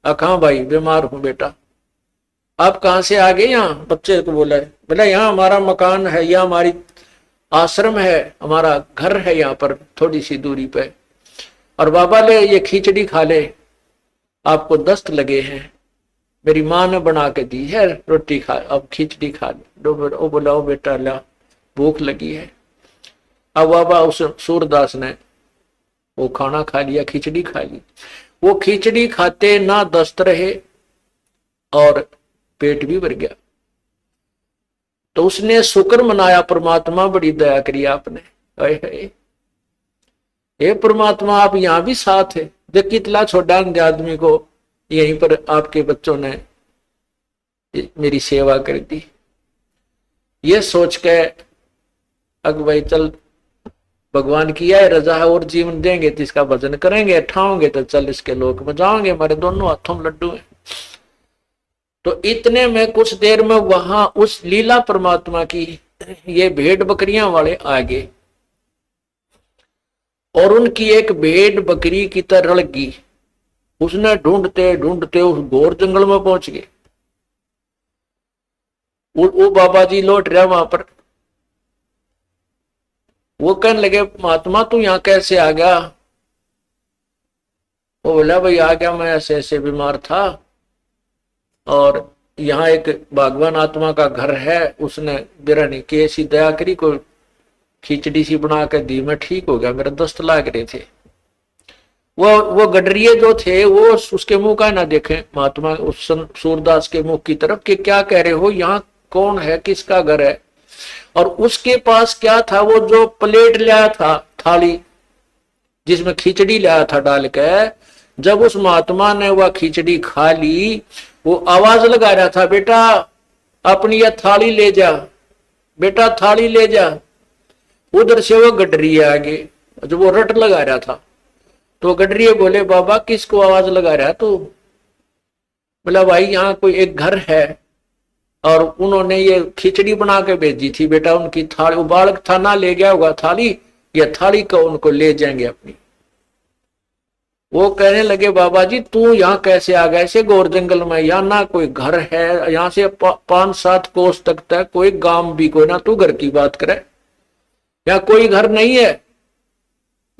हाँ भाई बीमार हूं बेटा। आप कहां से आ गए? यहाँ बच्चे को बोला है, बोला यहाँ हमारा मकान है, यहाँ हमारी आश्रम है, हमारा घर है यहाँ पर थोड़ी सी दूरी पे, और बाबा ले ये खिचड़ी खा ले, आपको दस्त लगे हैं, मेरी माँ ने बना के दी है, रोटी खा, अब खिचड़ी खा ले। वो बोला, ओ बेटा ला, भूख लगी है। अब बाबा उस सूरदास ने वो खाना खा लिया, खिचड़ी खा ली। वो खिचड़ी खाते ना दस्त रहे और पेट भी भर गया। तो उसने शुक्र मनाया, परमात्मा बड़ी दया करी आपने, हे परमात्मा आप यहां भी साथ है, देख कितना छोड़ा आदमी को यहीं पर आपके बच्चों ने मेरी सेवा कर दी। ये सोच के अग भाई चल, भगवान किया है रजा है और जीवन देंगे तो इसका भजन करेंगे, ठाओगे तो चल इसके लोक में जाओगे, हमारे दोनों हाथों में लड्डू है। तो इतने में कुछ देर में वहां उस लीला परमात्मा की ये भेड़ बकरियां वाले आ गए, और उनकी एक भेड़ बकरी की तरह लगी। उसने ढूंढते ढूंढते उस घोर जंगल में पहुंच गए। वो बाबा जी लौट रहा वहां पर। वो कहने लगे, महात्मा तू यहाँ कैसे आ गया? वो बोला, भाई आ गया, मैं ऐसे ऐसे बीमार था, और यहाँ एक भगवान आत्मा का घर है, उसने बिरहनी की ऐसी दया करी, को खिचड़ी सी बना कर दी, मैं ठीक हो गया, मेरे दस्त लाग रहे थे। वो गडरिये जो थे वो उसके मुंह का ना देखें, महात्मा उस सूरदास के मुंह की तरफ, कि क्या कह रहे हो, यहाँ कौन है, किसका घर है? और उसके पास क्या था, वो जो प्लेट लाया था, थाली जिसमें खिचड़ी लाया था डाल के, जब उस महात्मा ने वह खिचड़ी खा ली, वो आवाज लगा रहा था, बेटा अपनी यह थाली ले जा, बेटा थाली ले जा। उधर से वो गडरिये आगे, जो वो रट लगा रहा था, तो गडरिये बोले, बाबा किसको आवाज लगा रहा है तू? बोला, भाई यहाँ कोई एक घर है, और उन्होंने ये खिचड़ी बना के भेजी थी, बेटा उनकी थाली, वो बालक था ना ले गया होगा थाली, ये थाली को उनको ले जाएंगे अपनी। वो कहने लगे बाबा जी तू यहाँ कैसे आ गया ऐसे घोर जंगल में, यहाँ ना कोई घर है, यहाँ से 5-7 कोस तक तक कोई गांव भी कोई ना, तू घर की बात करे, यहाँ कोई घर नहीं है,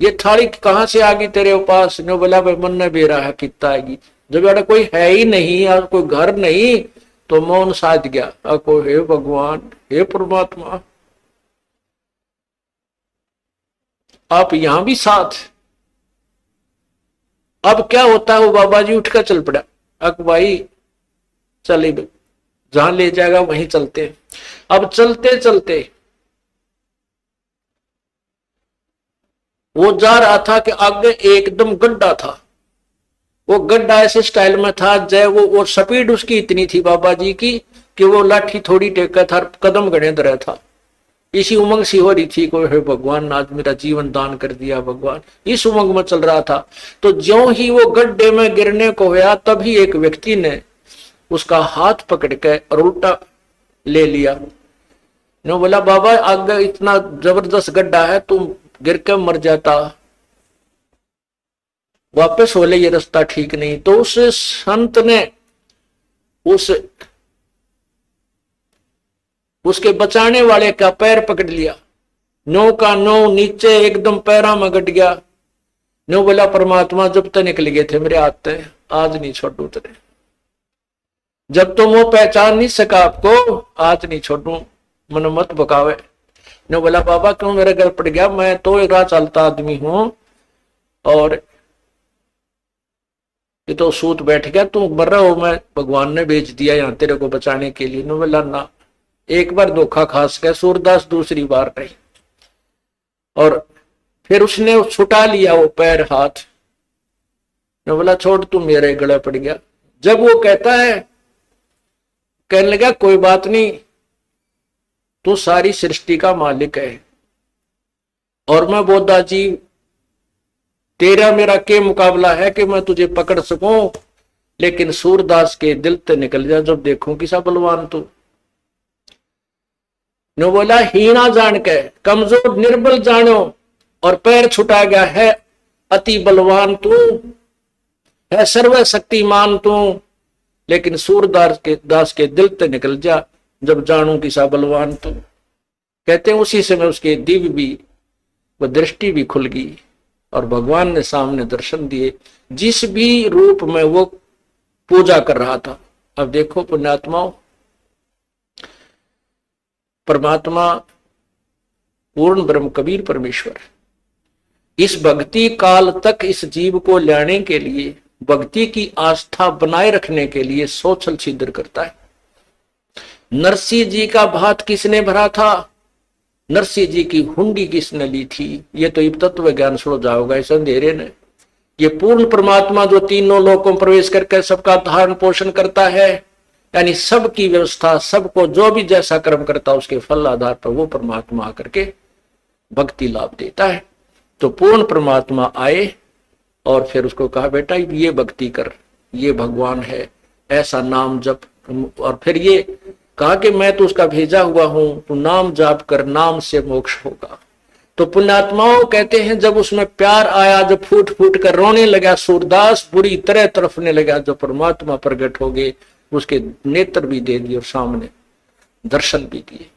ये थाली कहाँ से आ गई तेरे पास? ने बोला भाई मन ने बेरा है कितना आएगी, जब यार कोई है ही नहीं और कोई घर नहीं तो मौन साध गया। को हे भगवान, हे परमात्मा, आप यहां भी साथ। अब क्या होता है, वो बाबा जी उठकर चल पड़ा। अक भाई चले, जहां ले जाएगा वहीं चलते। अब चलते चलते वो जा रहा था कि आगे एकदम गड्ढा था। वो गड्ढा ऐसे स्टाइल में था जय वो स्पीड उसकी इतनी थी बाबा जी की कि वो लाठी थोड़ी टेका था, कदम गड़े रहा था। इसी उमंग सी हो रही थी, कोई है भगवान आज मेरा जीवन दान कर दिया भगवान, इस उमंग में चल रहा था। तो ज्यों ही वो गड्ढे में गिरने को हुआ तभी एक व्यक्ति ने उसका हाथ पकड़ के और उल्टा ले लिया। ने बोला बाबा आगे इतना जबरदस्त गड्ढा है, तुम गिर के मर जाता, वापस हो ले, ये रास्ता ठीक नहीं। तो उस संत ने उसके बचाने वाले का पैर पकड़ लिया, नो का नो नीचे एकदम पैरा में गट गया। नो बोला परमात्मा जब तक निकल गए थे मेरे हाथ से, आज नहीं छोड़ू तेरे, जब तुम वो पहचान नहीं सका आपको आज नहीं छोड़ू, मन मत बकावे। नो बोला बाबा क्यों मेरे घर पड़ गया, मैं तो एक राह चलता आदमी हूं और ये तो सूत बैठ गया, तू मर रहा हो, मैं भगवान ने भेज दिया यहाँ तेरे को बचाने के लिए। नो बोला ना, एक बार धोखा खास गया सूरदास, दूसरी बार नहीं। और फिर उसने छुटा लिया वो पैर हाथ। नो बोला छोड़, तू मेरे गले पड़ गया। जब वो कहता है, कहने लगा कोई बात नहीं, तू सारी सृष्टि का मालिक है और मैं बोधा जी तेरा मेरा के मुकाबला है कि मैं तुझे पकड़ सकूं, लेकिन सूरदास के दिल से निकल जा जब देखूं किसा बलवान तू। नो बोला हीना जान के कमजोर निर्बल जानो और पैर छुटा गया है, अति बलवान तू है, सर्वशक्तिमान तू, लेकिन सूरदास के दिल से निकल जा जब जानू किसा बलवान तू। कहते हैं उसी समय उसके दिव्य भी वो दृष्टि भी खुल गई और भगवान ने सामने दर्शन दिए, जिस भी रूप में वो पूजा कर रहा था। अब देखो पुण्यात्माओं, परमात्मा पूर्ण ब्रह्म कबीर परमेश्वर इस भक्ति काल तक इस जीव को लाने के लिए, भक्ति की आस्था बनाए रखने के लिए सोचल छिद्र करता है। नरसिंह जी का भात किसने भरा था, नरसिंह जी की हुंडी किसने ली थी, ये तो तत्व ज्ञान सुन जाओगा इस अंधेरे ने। ये पूर्ण परमात्मा जो तीनों लोकों में प्रवेश करके सबका धारण पोषण करता है, यानी सबकी व्यवस्था, सबको जो भी जैसा कर्म करता है उसके फल आधार पर वो परमात्मा आकर के भक्ति लाभ देता है। तो पूर्ण परमात्मा आए और फिर उसको कहा बेटा ये भक्ति कर, ये भगवान है, ऐसा नाम जप। और फिर ये कहा कि मैं तो उसका भेजा हुआ हूं, तू नाम जाप कर, नाम से मोक्ष होगा। तो पुण्यात्माओं कहते हैं जब उसमें प्यार आया, जब फूट फूट कर रोने लगा सूरदास, बुरी तरह तरफने लगा, जो परमात्मा प्रकट हो गए, उसके नेत्र भी दे दिए और सामने दर्शन भी दिए।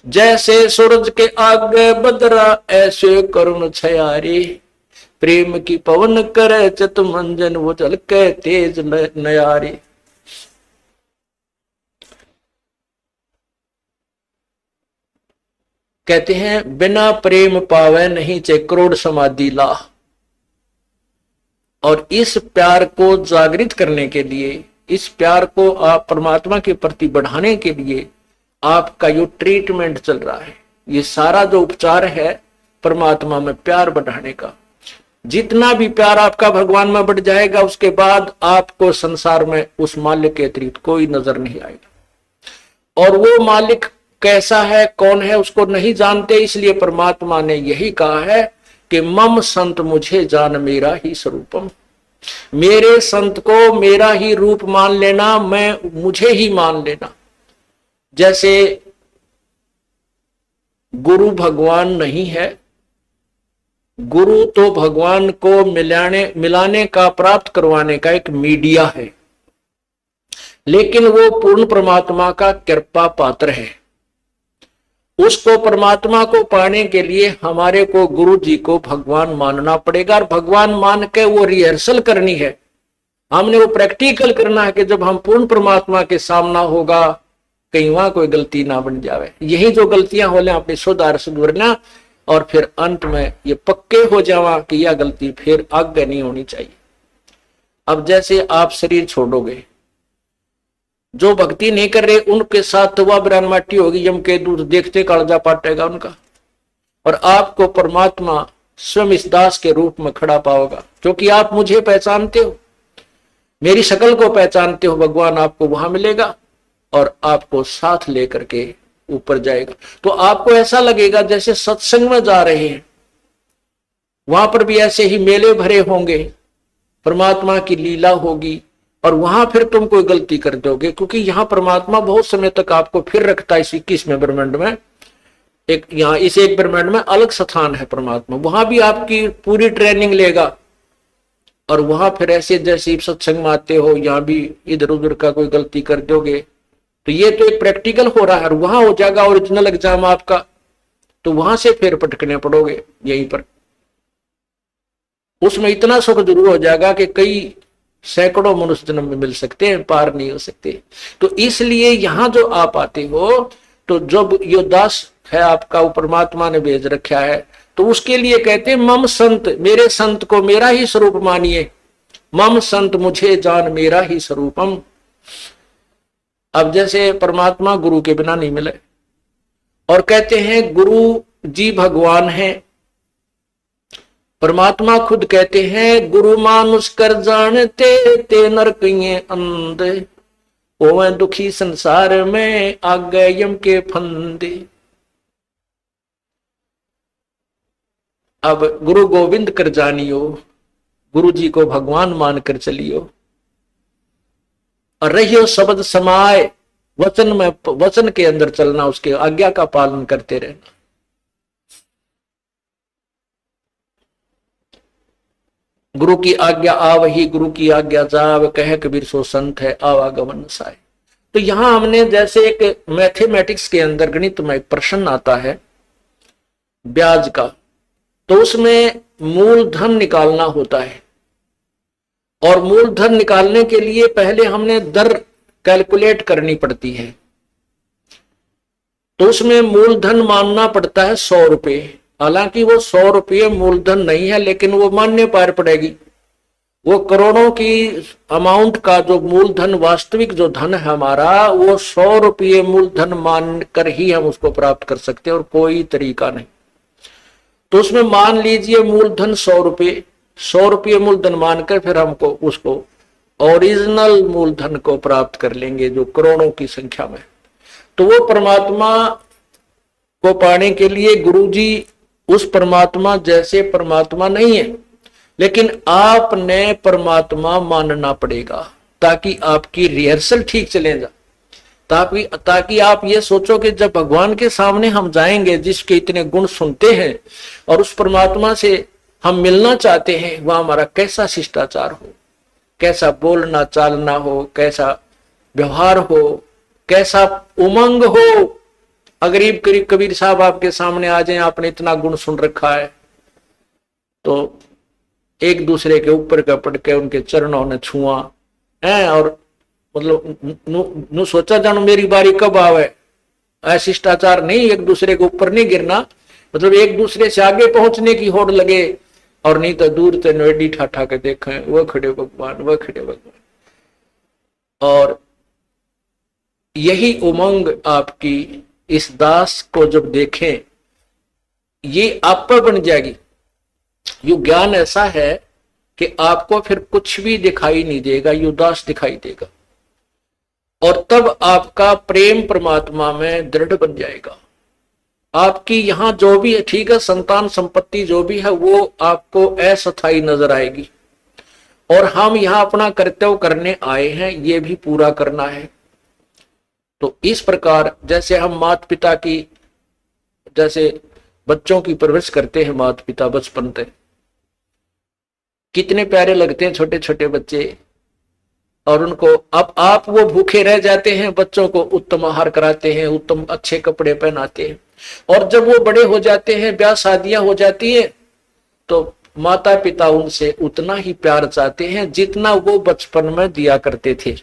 जैसे सूरज के आगे बदरा ऐसे करुण छयारे, प्रेम की पवन करे चित मंजन वो झलके तेज नयारे। कहते हैं बिना प्रेम पावे नहीं चे करोड़ समाधि ला। और इस प्यार को जागृत करने के लिए, इस प्यार को आप परमात्मा के प्रति बढ़ाने के लिए आपका जो ट्रीटमेंट चल रहा है, ये सारा जो उपचार है परमात्मा में प्यार बढ़ाने का। जितना भी प्यार आपका भगवान में बढ़ जाएगा, उसके बाद आपको संसार में उस मालिक के अतिरिक्त कोई नजर नहीं आएगा। और वो मालिक कैसा है, कौन है, उसको नहीं जानते, इसलिए परमात्मा ने यही कहा है कि मम संत मुझे जान मेरा ही स्वरूपम। मेरे संत को मेरा ही रूप मान लेना, मैं मुझे ही मान लेना। जैसे गुरु भगवान नहीं है गुरु तो भगवान को मिलाने का, प्राप्त करवाने का एक मीडिया है, लेकिन वो पूर्ण परमात्मा का कृपा पात्र है। उसको, परमात्मा को पाने के लिए हमारे को गुरु जी को भगवान मानना पड़ेगा, और भगवान मान के वो रिहर्सल करनी है, हमने वो प्रैक्टिकल करना है कि जब हम पूर्ण परमात्मा के सामना होगा कहीं वहां कोई गलती ना बन जावे। यही जो गलतियां हो ले अपने सुधारना, और फिर अंत में ये पक्के हो जावा कि यह गलती फिर आगे नहीं होनी चाहिए। अब जैसे आप शरीर छोड़ोगे, जो भक्ति नहीं कर रहे उनके साथ तो वह बिरान माटी होगी, यम के दूध देखते कालजा पाटेगा उनका, और आपको परमात्मा स्वयं इस दास के रूप में खड़ा पाओगा, क्योंकि आप मुझे पहचानते हो, मेरी शक्ल को पहचानते हो। भगवान आपको वहां मिलेगा और आपको साथ लेकर के ऊपर जाएगा। तो आपको ऐसा लगेगा जैसे सत्संग में जा रहे हैं, वहां पर भी ऐसे ही मेले भरे होंगे, परमात्मा की लीला होगी, और वहां फिर तुम कोई गलती कर दोगे, क्योंकि यहाँ परमात्मा बहुत समय तक आपको फिर रखता है। इस 21वें ब्रह्मांड में एक, यहाँ इस एक ब्रह्मांड में अलग स्थान है परमात्मा, वहां भी आपकी पूरी ट्रेनिंग लेगा, और वहां फिर ऐसे जैसे सत्संग में आते हो, यहाँ भी इधर उधर का कोई गलती कर दोगे तो ये तो एक प्रैक्टिकल हो रहा है, और वहां हो जाएगा ओरिजिनल एग्जाम आपका, तो वहां से फिर पटकने पड़ोगे यहीं पर। उसमें इतना सुख जरूर हो जाएगा कि कई सैकड़ों मनुष्य जन्म में मिल सकते हैं, पार नहीं हो सकते। तो इसलिए यहां जो आप आते हो, तो जब यो दास है आपका, वो परमात्मा ने भेज रखा है, तो उसके लिए कहते हैं मम संत, मेरे संत को मेरा ही स्वरूप मानिए, मम संत मुझे जान मेरा ही स्वरूपम। अब जैसे परमात्मा गुरु के बिना नहीं मिले, और कहते हैं गुरु जी भगवान है, परमात्मा खुद कहते हैं गुरु मानुष कर जानते ते नरकिए अंधे, ओवे दुखी संसार में आगे यम के फंदे। अब गुरु गोविंद कर जानियो, गुरु जी को भगवान मानकर चलियो, और रहियो शब्द समाए, वचन में, वचन के अंदर चलना, उसके आज्ञा का पालन करते रहना। गुरु की आज्ञा आवही, गुरु की आज्ञा जाव, कह कबीर सो संत है आवागमन साय। तो यहां हमने जैसे एक मैथमेटिक्स के अंदर गणित में एक प्रश्न आता है ब्याज का, तो उसमें मूलधन निकालना होता है, और मूलधन निकालने के लिए पहले हमने दर कैलकुलेट करनी पड़ती है। तो उसमें मूलधन मानना पड़ता है 100 रुपये, हालांकि वो 100 रुपये मूलधन नहीं है, लेकिन वो मानने पार पड़ेगी। वो करोड़ों की अमाउंट का जो मूलधन, वास्तविक जो धन है हमारा, वो 100 रुपये मूलधन मानकर ही हम उसको प्राप्त कर सकते हैं, और कोई तरीका नहीं। तो उसमें मान लीजिए मूलधन 100 रुपये, 100 रुपये मूलधन मानकर फिर हमको उसको ओरिजिनल मूलधन को प्राप्त कर लेंगे जो करोड़ों की संख्या में। तो वो परमात्मा को पाने के लिए गुरुजी उस परमात्मा जैसे परमात्मा नहीं है, लेकिन आपने परमात्मा मानना पड़ेगा, ताकि आपकी रिहर्सल ठीक चले जा, ताकि आप ये सोचो कि जब भगवान के सामने हम जाएंगे, जिसके इतने गुण सुनते हैं, और उस परमात्मा से हम मिलना चाहते हैं, वह हमारा कैसा शिष्टाचार हो, कैसा बोलना चालना हो, कैसा व्यवहार हो, कैसा उमंग हो। अगरीब कबीर साहब आपके सामने आ जाए, आपने इतना गुण सुन रखा है, तो एक दूसरे के ऊपर का पड़ के उनके चरणों ने छुआ है, और मतलब नु सोचा जानो मेरी बारी कब आवे। ऐसा शिष्टाचार नहीं, एक दूसरे के ऊपर नहीं गिरना, मतलब एक दूसरे से आगे पहुंचने की होड़ लगे, और नहीं तो दूर से नोडी ठाठा के देखें वह खड़े भगवान, वह खड़े भगवान। और यही उमंग आपकी इस दास को जब देखें, ये आप पर बन जाएगी। यू ज्ञान ऐसा है कि आपको फिर कुछ भी दिखाई नहीं देगा, यू दास दिखाई देगा, और तब आपका प्रेम परमात्मा में दृढ़ बन जाएगा। आपकी यहां जो भी है, ठीक है, संतान संपत्ति जो भी है वो आपको अस्थायी नजर आएगी, और हम यहां अपना कर्तव्य करने आए हैं, ये भी पूरा करना है। तो इस प्रकार जैसे हम माता पिता की, जैसे बच्चों की परवरिश करते हैं माता पिता बचपन से, कितने प्यारे लगते हैं छोटे छोटे बच्चे। और उनको अब आप वो भूखे रह जाते हैं, बच्चों को उत्तम आहार कराते हैं, उत्तम अच्छे कपड़े पहनाते हैं। और जब वो बड़े हो जाते हैं, ब्याह शादियां हो जाती है, तो माता पिता उनसे उतना ही प्यार चाहते हैं जितना वो बचपन में दिया करते थे।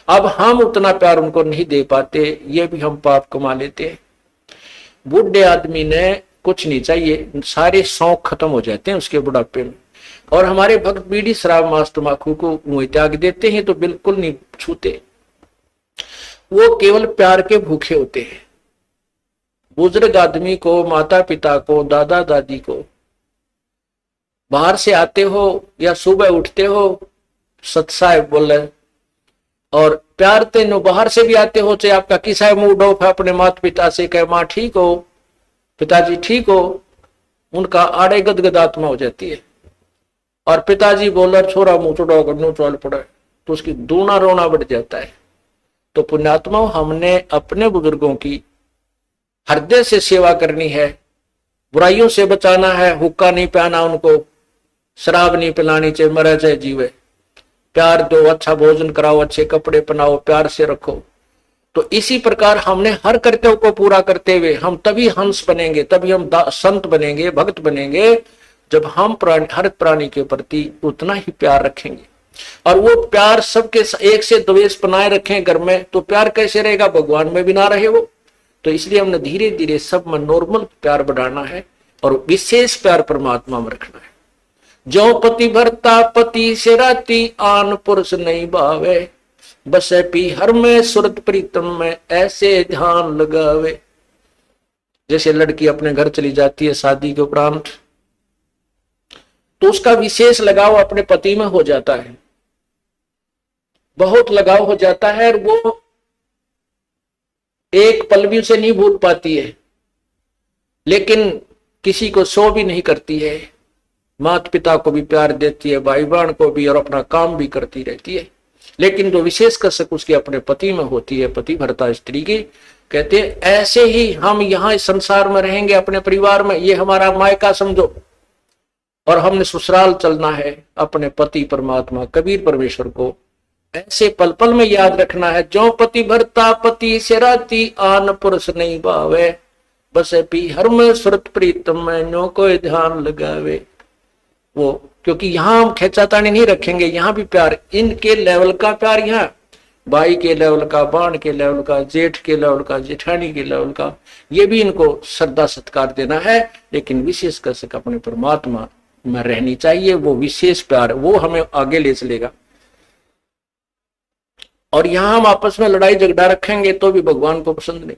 अब हम उतना प्यार उनको नहीं दे पाते, ये भी हम पाप कमा लेते हैं। बूढ़े आदमी ने कुछ नहीं चाहिए, सारे शौक खत्म हो जाते हैं उसके बुढ़ापे में। और हमारे भक्त बीड़ी शराब मांस तंबाकू को मुंह त्याग देते हैं तो बिल्कुल नहीं छूते, वो केवल प्यार के भूखे होते हैं। बुजुर्ग आदमी को, माता पिता को, दादा दादी को, बाहर से आते हो या सुबह उठते हो, सत्साहेब बोले और प्यार तेनो बाहर से भी आते हो, चाहे आपका किसा मूड ऑफ है, अपने माता पिता से कहे माँ ठीक हो, पिताजी ठीक हो, उनका आड़े गदगद आत्मा हो जाती है। और पिताजी बोले छोरा मुंह चुड़ाओ करनो चल पड़े तो उसकी दूना रोना बढ़ जाता है। तो पुण्यात्मा, हमने अपने बुजुर्गों की हृदय से सेवा करनी है, बुराइयों से बचाना है, हुक्का नहीं पिलाना उनको, शराब नहीं पिलानी, चाहे मरे चाहे जीवे, प्यार दो, अच्छा भोजन कराओ, अच्छे कपड़े पहनाओ, प्यार से रखो। तो इसी प्रकार हमने हर कर्तव्य को पूरा करते हुए हम तभी हंस बनेंगे, तभी हम संत बनेंगे, भक्त बनेंगे, जब हम हर प्राणी के प्रति उतना ही प्यार रखेंगे। और वो प्यार सबके एक से द्वेष बनाए रखें घर में, तो प्यार कैसे रहेगा, भगवान में भी ना रहे वो। तो इसलिए हमने धीरे धीरे सब में नॉर्मल प्यार बढ़ाना है और विशेष प्यार परमात्मा में रखना है। जो पति भरता पति से राती, आन पुरुष नहीं भावे, बस पी हर में सुरत प्रीतम में, ऐसे ध्यान लगावे। जैसे लड़की अपने घर चली जाती है शादी के उपरांत, तो उसका विशेष लगाव अपने पति में हो जाता है, बहुत लगाव हो जाता है, और वो एक पल भी उसे नहीं भूल पाती है, लेकिन किसी को शो भी नहीं करती है, माता पिता को भी प्यार देती है, भाई बहन को भी, और अपना काम भी करती रहती है। लेकिन जो विशेष कसक उसके अपने पति में होती है, पति भरता स्त्री की, कहते हैं ऐसे ही हम यहाँ इस संसार में रहेंगे, अपने परिवार में, ये हमारा मायका समझो, और हमने ससुराल चलना है अपने पति परमात्मा कबीर परमेश्वर को ऐसे पल पल में याद रखना है। जो पति भरता पति से राती, आन पुरुष नहीं भावे, बस पी हर में सुरत प्रीतम में, नो कोई ध्यान लगावे। वो क्योंकि यहाँ हम खेचातानी नहीं रखेंगे, यहाँ भी प्यार, इनके लेवल का प्यार, यहाँ भाई के लेवल का, बाण के लेवल का, जेठ के लेवल का, जेठानी के लेवल का, ये भी इनको श्रद्धा सत्कार देना है। लेकिन विशेष कसक अपने परमात्मा में रहनी चाहिए, वो विशेष प्यार वो हमें आगे ले चलेगा। और यहां हम आपस में लड़ाई झगड़ा रखेंगे तो भी भगवान को पसंद नहीं।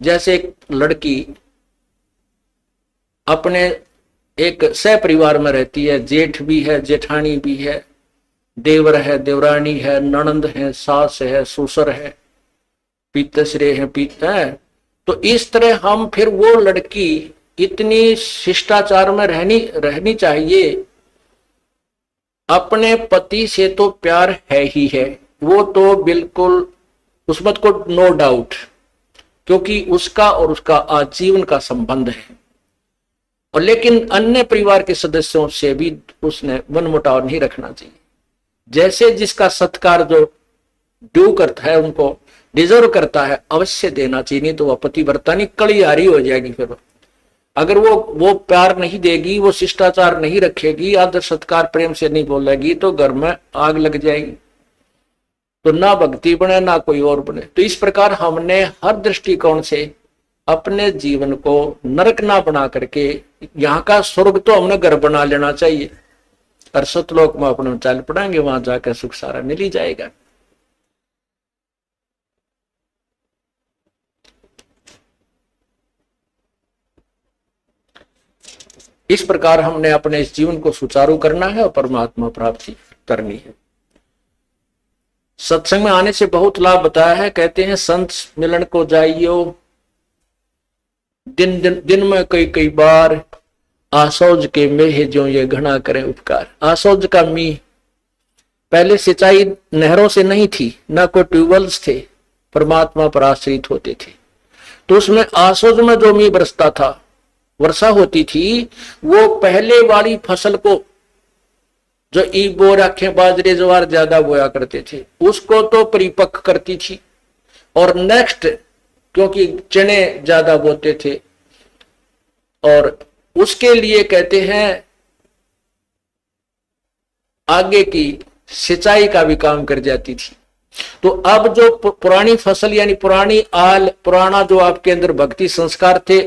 जैसे एक लड़की अपने एक सह परिवार में रहती है, जेठ भी है, जेठानी भी है, देवर है, देवरानी है, ननंद है, सास है, ससुर है, पितश्रे है, है। तो इस तरह हम फिर वो लड़की इतनी शिष्टाचार में रहनी चाहिए। अपने पति से तो प्यार है ही है, वो तो बिल्कुल उसमें को नो डाउट, क्योंकि उसका और उसका आजीवन का संबंध है। और लेकिन अन्य परिवार के सदस्यों से भी उसने मनमुटाव नहीं रखना चाहिए। जैसे जिसका सत्कार जो ड्यू करता है, उनको डिजर्व करता है, अवश्य देना चाहिए, नहीं तो वह पतिव्रता नहीं कलियारी हो जाएगी। फिर अगर वो प्यार नहीं देगी, वो शिष्टाचार नहीं रखेगी, आदर सत्कार प्रेम से नहीं बोलेगी, तो घर में आग लग जाएगी, तो ना भक्ति बने ना कोई और बने। तो इस प्रकार हमने हर दृष्टिकोण से अपने जीवन को नरक ना बना करके यहाँ का स्वर्ग तो हमने घर बना लेना चाहिए, और सतलोक में अपने चल पड़ेंगे, वहां जाकर सुख सारा मिल ही जाएगा। इस प्रकार हमने अपने इस जीवन को सुचारू करना है और परमात्मा प्राप्ति करनी है। सत्संग में आने से बहुत लाभ बताया है। कहते हैं संत मिलन को जाइयो, दिन में कई बार, आसौज के मेह जो ये घना करें उपकार। आसौज का मीह, पहले सिंचाई नहरों से नहीं थी, ना कोई ट्यूबवेल्स थे, परमात्मा पर आश्रित होते थे। तो उसमें आसोज में जो मी बरसता था, वर्षा होती थी, वो पहले वाली फसल को, जो ईबो राखें बाजरे ज्वार ज्यादा बोया करते थे, उसको तो परिपक्व करती थी। और नेक्स्ट, क्योंकि चने ज्यादा बोते थे, और उसके लिए कहते हैं आगे की सिंचाई का भी काम कर जाती थी। तो अब जो पुरानी फसल यानी पुरानी आल, पुराना जो आपके अंदर भक्ति संस्कार थे,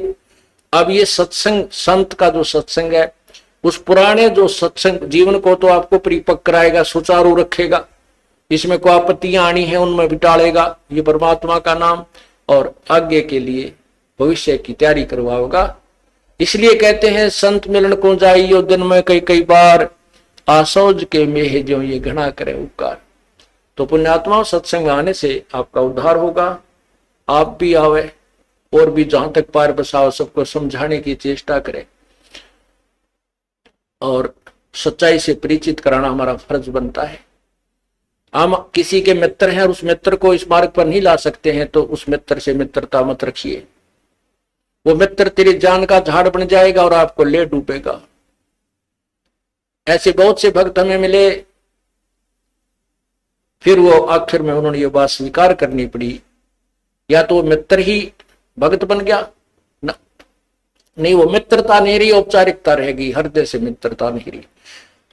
अब ये सत्संग, संत का जो सत्संग है, उस पुराने जो सत्संग जीवन को तो आपको परिपक्व कराएगा, सुचारू रखेगा, इसमें कोई आपत्तियां आनी है उनमें भी टालेगा, ये परमात्मा का नाम, और आगे के लिए भविष्य की तैयारी करवाओगा। इसलिए कहते हैं संत मिलन को जाइयो दिन में कई कई बार, आसौज के मेह जो ये घना करे उपकार। तो पुण्यात्मा सत्संग आने से आपका उद्धार होगा। आप भी आवे और भी जहां तक पार बसाओ सबको समझाने की चेष्टा करें, और सच्चाई से परिचित कराना हमारा फर्ज बनता है। हम किसी के मित्र हैं और उस मित्र को इस मार्ग पर नहीं ला सकते हैं, तो उस मित्र से मित्रता मत रखिए। वो मित्र तेरी जान का झाड़ बन जाएगा और आपको ले डूबेगा। ऐसे बहुत से भक्त हमें मिले, फिर वो आखिर में उन्होंने ये बात स्वीकार करनी पड़ी, या तो मित्र ही भक्त बन गया ना, नहीं, वो मित्रता नहीं रही, औपचारिकता रहेगी, हृदय से मित्रता नहीं रही।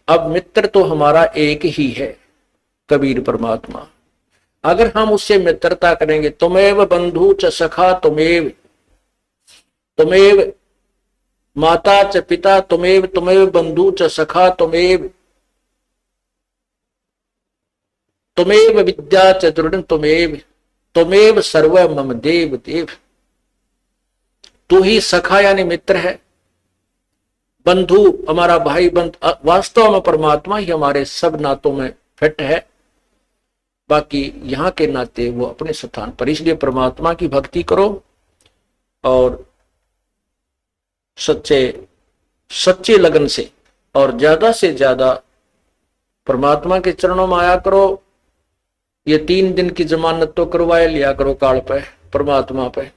अब मित्र तो हमारा एक ही है, कबीर परमात्मा। अगर हम उससे मित्रता करेंगे, तुमेव बंधु च सखा तुमेव, तुमेव माता च पिता तुमेव, तुमेव बंधु च सखा तुमेव, तुमेव विद्या च दृढ़ तुमेव, तुमेव सर्व मम देव देव। तू ही सखा यानी मित्र है, बंधु हमारा भाई बंध, वास्तव में परमात्मा ही हमारे सब नातों में फिट है, बाकी यहाँ के नाते वो अपने स्थान पर। इसलिए परमात्मा की भक्ति करो और सच्चे लगन से और ज्यादा से ज्यादा परमात्मा के चरणों में आया करो। ये 3 दिन की जमानत तो करवाए लिया करो काल पे, परमात्मा पे,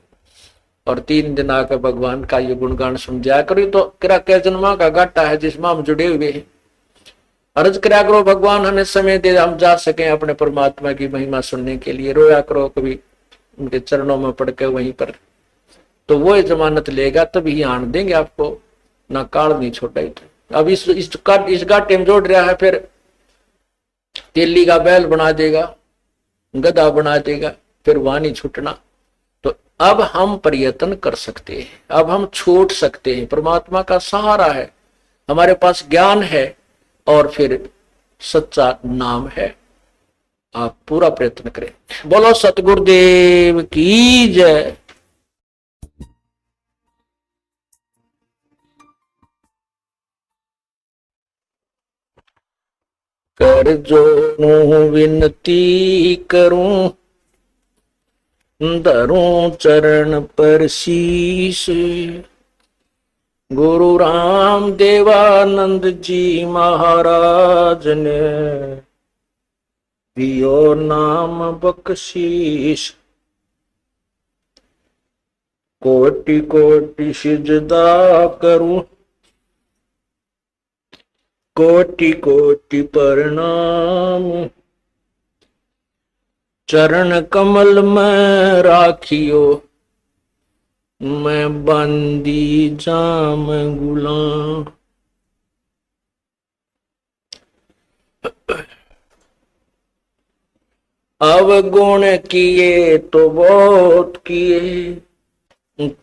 और 3 दिन आकर भगवान का ये गुणगान समझाया करो। तो किरा क्या जन्मा का घाटा है जिसमें हम जुड़े हुए हैं। अर्ज करा करो भगवान हमें समय दे, हम जा सके अपने परमात्मा की महिमा सुनने के लिए। रोया करो कभी उनके चरणों में पड़ के वहीं पर, तो वो जमानत लेगा तभी आन देंगे आपको, ना काल नहीं छोटा ही। अब इस घाटे में जोड़ रहा है, फिर तेली का बैल बना देगा, गधा बना देगा, फिर वहां नहीं छूटना। तो अब हम प्रयत्न कर सकते हैं, अब हम छोड़ सकते हैं। परमात्मा का सहारा है, हमारे पास ज्ञान है और फिर सच्चा नाम है। आप पूरा प्रयत्न करें। बोलो सतगुरुदेव की जय। कर जोनू विनती करूं, धरूं चरण पर शीश, गुरु राम देवानंद जी महाराज ने दियो नाम बख्शीश। कोटि कोटि सिजदा करूं, कोटि कोटि प्रणाम, चरण कमल में राखियो, मैं बंदी जाम गुलाम। अवगुण किए तो बहुत किए,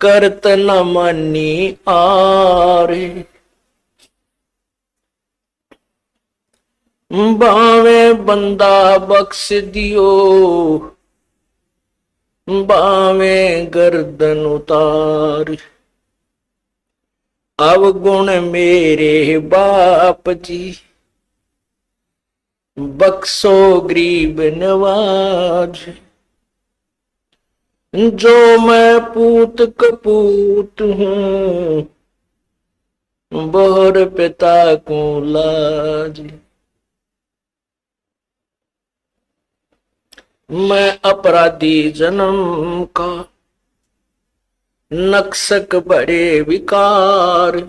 करत न मनी आरे, बावे बंदा बख्श दियो, बावे गर्दन उतार। अवगुण मेरे बाप जी, बख्शो गरीब नवाज। जो मैं पूत कपूत हूँ, बोहर पिता को लाज। मैं अपराधी जन्म का, नक्सक बड़े विकार,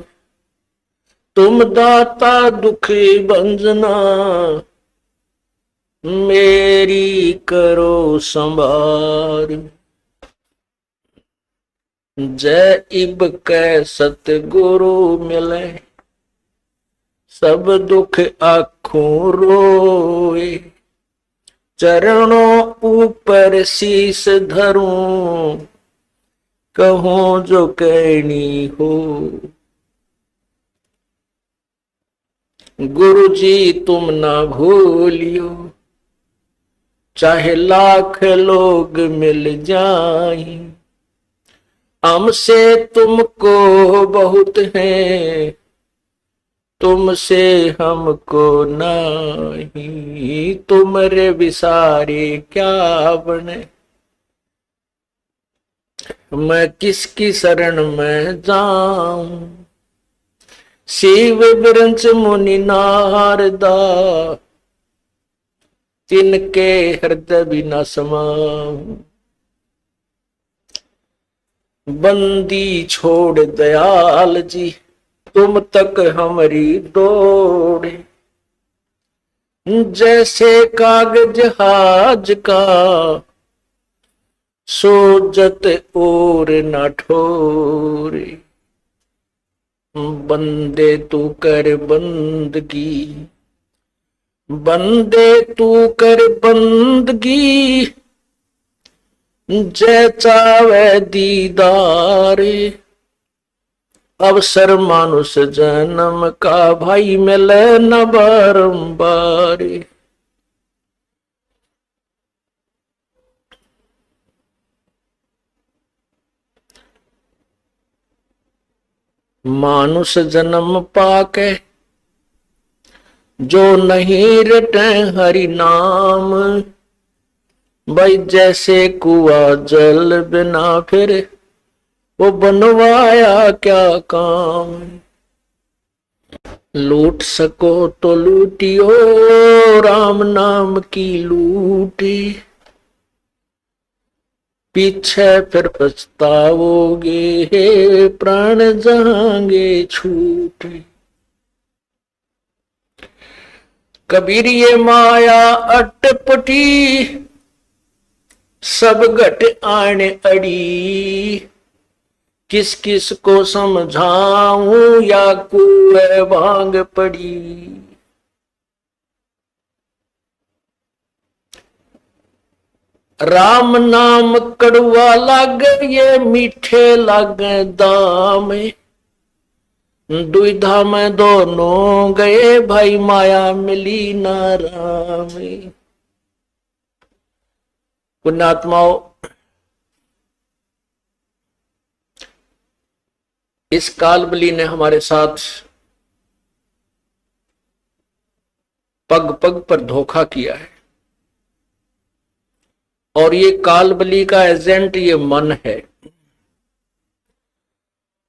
तुम दाता दुखी भंजना, मेरी करो संभार। जय इब कै सतगुरु मिले, सब दुख आँखों रोए, चरणों ऊपर शीस धरूं, कहूं जो कहनी हो। गुरु जी तुम ना भूलियो, चाहे लाख लोग मिल जाएं, हमसे तुमको बहुत है, तुमसे हमको नहीं, तुमरे विसारे क्या बने, मैं किसकी शरण में जाऊं। शिव विरंच मुनि नारदा, तिनके हृदय बिना समाऊं। बंदी छोड़ दयाल जी, तुम तक हमारी दौड़, जैसे कागज हाज का, सोजत और न ठोरे। बंदे तू कर बंदगी, बंदे तू कर बंदगी, जय चावे दीदार। अवसर मानुष जन्म का, भाई मिले न बारंबार। मानुष जन्म पाके, जो नहीं रटे हरि नाम, भाई जैसे कुआ जल बिना फिर, वो बनवाया क्या काम। लूट सको तो लूटियो, राम नाम की लूटी, पीछे फिर पछताओगे, हे प्राण जाएंगे छूटे। कबीर ये माया अटपटी, सब घट आने अड़ी, किस किस को समझाऊं, या कुएं भांग पड़ी। राम नाम कड़वा लागे, ये मीठे लागे दाम, दुविधा में दोनों गए, भाई माया मिली ना राम। पुण्यात्माओं, इस कालबली ने हमारे साथ पग पग पर धोखा किया है, और ये कालबली का एजेंट ये मन है।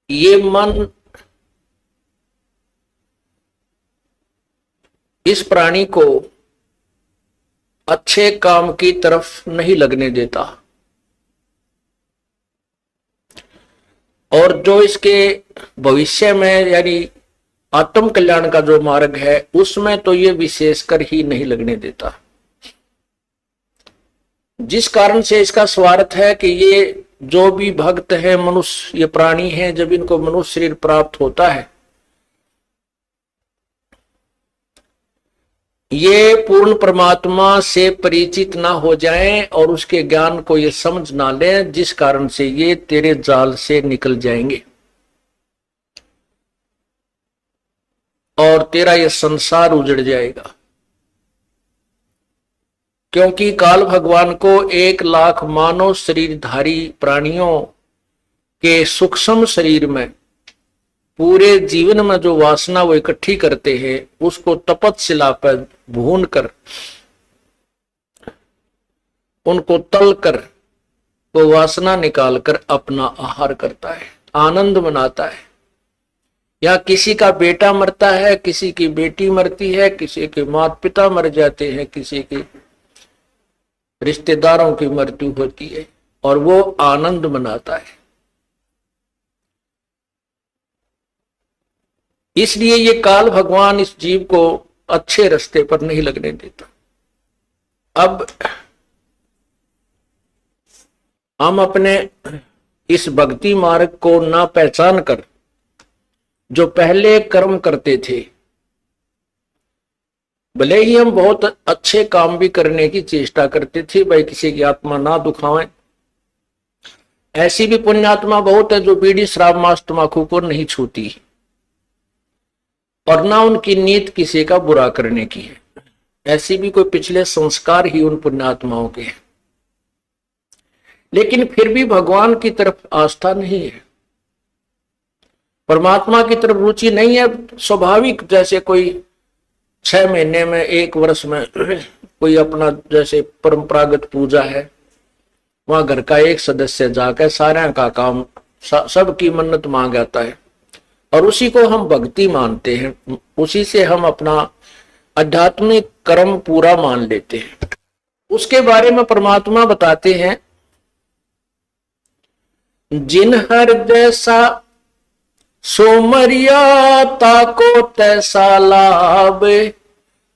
ये मन इस प्राणी को अच्छे काम की तरफ नहीं लगने देता, और जो इसके भविष्य में यानी आत्म कल्याण का जो मार्ग है, उसमें तो ये विशेषकर ही नहीं लगने देता। जिस कारण से इसका स्वार्थ है कि ये जो भी भक्त है, मनुष्य ये प्राणी है, जब इनको मनुष्य शरीर प्राप्त होता है, ये पूर्ण परमात्मा से परिचित ना हो जाएं और उसके ज्ञान को ये समझ ना लें, जिस कारण से ये तेरे जाल से निकल जाएंगे और तेरा ये संसार उजड़ जाएगा। क्योंकि काल भगवान को 1,00,000 मानव शरीरधारी प्राणियों के सूक्ष्म शरीर में पूरे जीवन में जो वासना वो इकट्ठी करते हैं, उसको तपतशिला पर भून कर, उनको तल कर, वो वासना निकाल कर अपना आहार करता है, आनंद मनाता है। या किसी का बेटा मरता है, किसी की बेटी मरती है, किसी के माता पिता मर जाते हैं, किसी के रिश्तेदारों की मृत्यु होती है, और वो आनंद मनाता है। इसलिए ये काल भगवान इस जीव को अच्छे रास्ते पर नहीं लगने देता। अब हम अपने इस भक्ति मार्ग को ना पहचान कर जो पहले कर्म करते थे, भले ही हम बहुत अच्छे काम भी करने की चेष्टा करते थे, भाई किसी की आत्मा ना दुखाएं, ऐसी भी पुण्यात्मा बहुत है जो बीड़ी शराब मांस तंबाकू को नहीं छूती और ना उनकी नीयत किसी का बुरा करने की है। ऐसी भी कोई पिछले संस्कार ही उन पुण्यात्माओं के हैं, लेकिन फिर भी भगवान की तरफ आस्था नहीं है, परमात्मा की तरफ रुचि नहीं है। स्वाभाविक जैसे कोई 6 महीने में 1 वर्ष में कोई अपना जैसे परंपरागत पूजा है, वहां घर का एक सदस्य जाकर सारे का काम सबकी मन्नत मांग आता है और उसी को हम भक्ति मानते हैं, उसी से हम अपना आध्यात्मिक कर्म पूरा मान लेते हैं। उसके बारे में परमात्मा बताते हैं, जिन हृदय सा सोमरिया ताको तैसा लाभ,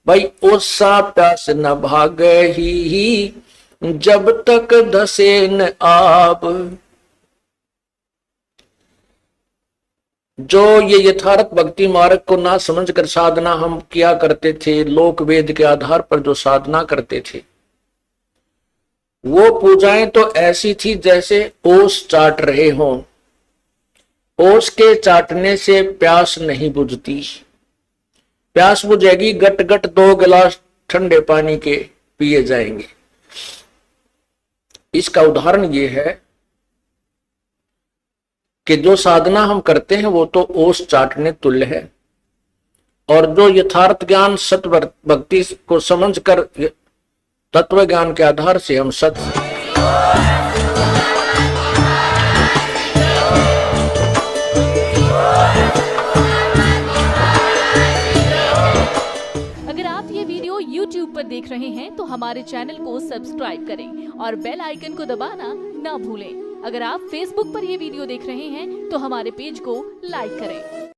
भाई ओसा प्यास न भागे ही जब तक धसे न आब। जो ये यथार्थ भक्ति मार्ग को ना समझकर साधना हम किया करते थे, लोक वेद के आधार पर जो साधना करते थे, वो पूजाएं तो ऐसी थी जैसे ओस चाट रहे हों। ओस के चाटने से प्यास नहीं बुझती, प्यास बुझेगी गट गट 2 गिलास ठंडे पानी के पिए जाएंगे। इसका उदाहरण ये है कि जो साधना हम करते हैं वो तो ओस चाटने तुल्य है, और जो यथार्थ ज्ञान सत्य भक्ति को समझकर तत्व ज्ञान के आधार से हम सत्य YouTube पर देख रहे हैं तो हमारे चैनल को सब्सक्राइब करें और बेल आइकन को दबाना ना भूलें। अगर आप Facebook पर ये वीडियो देख रहे हैं तो हमारे पेज को लाइक करें।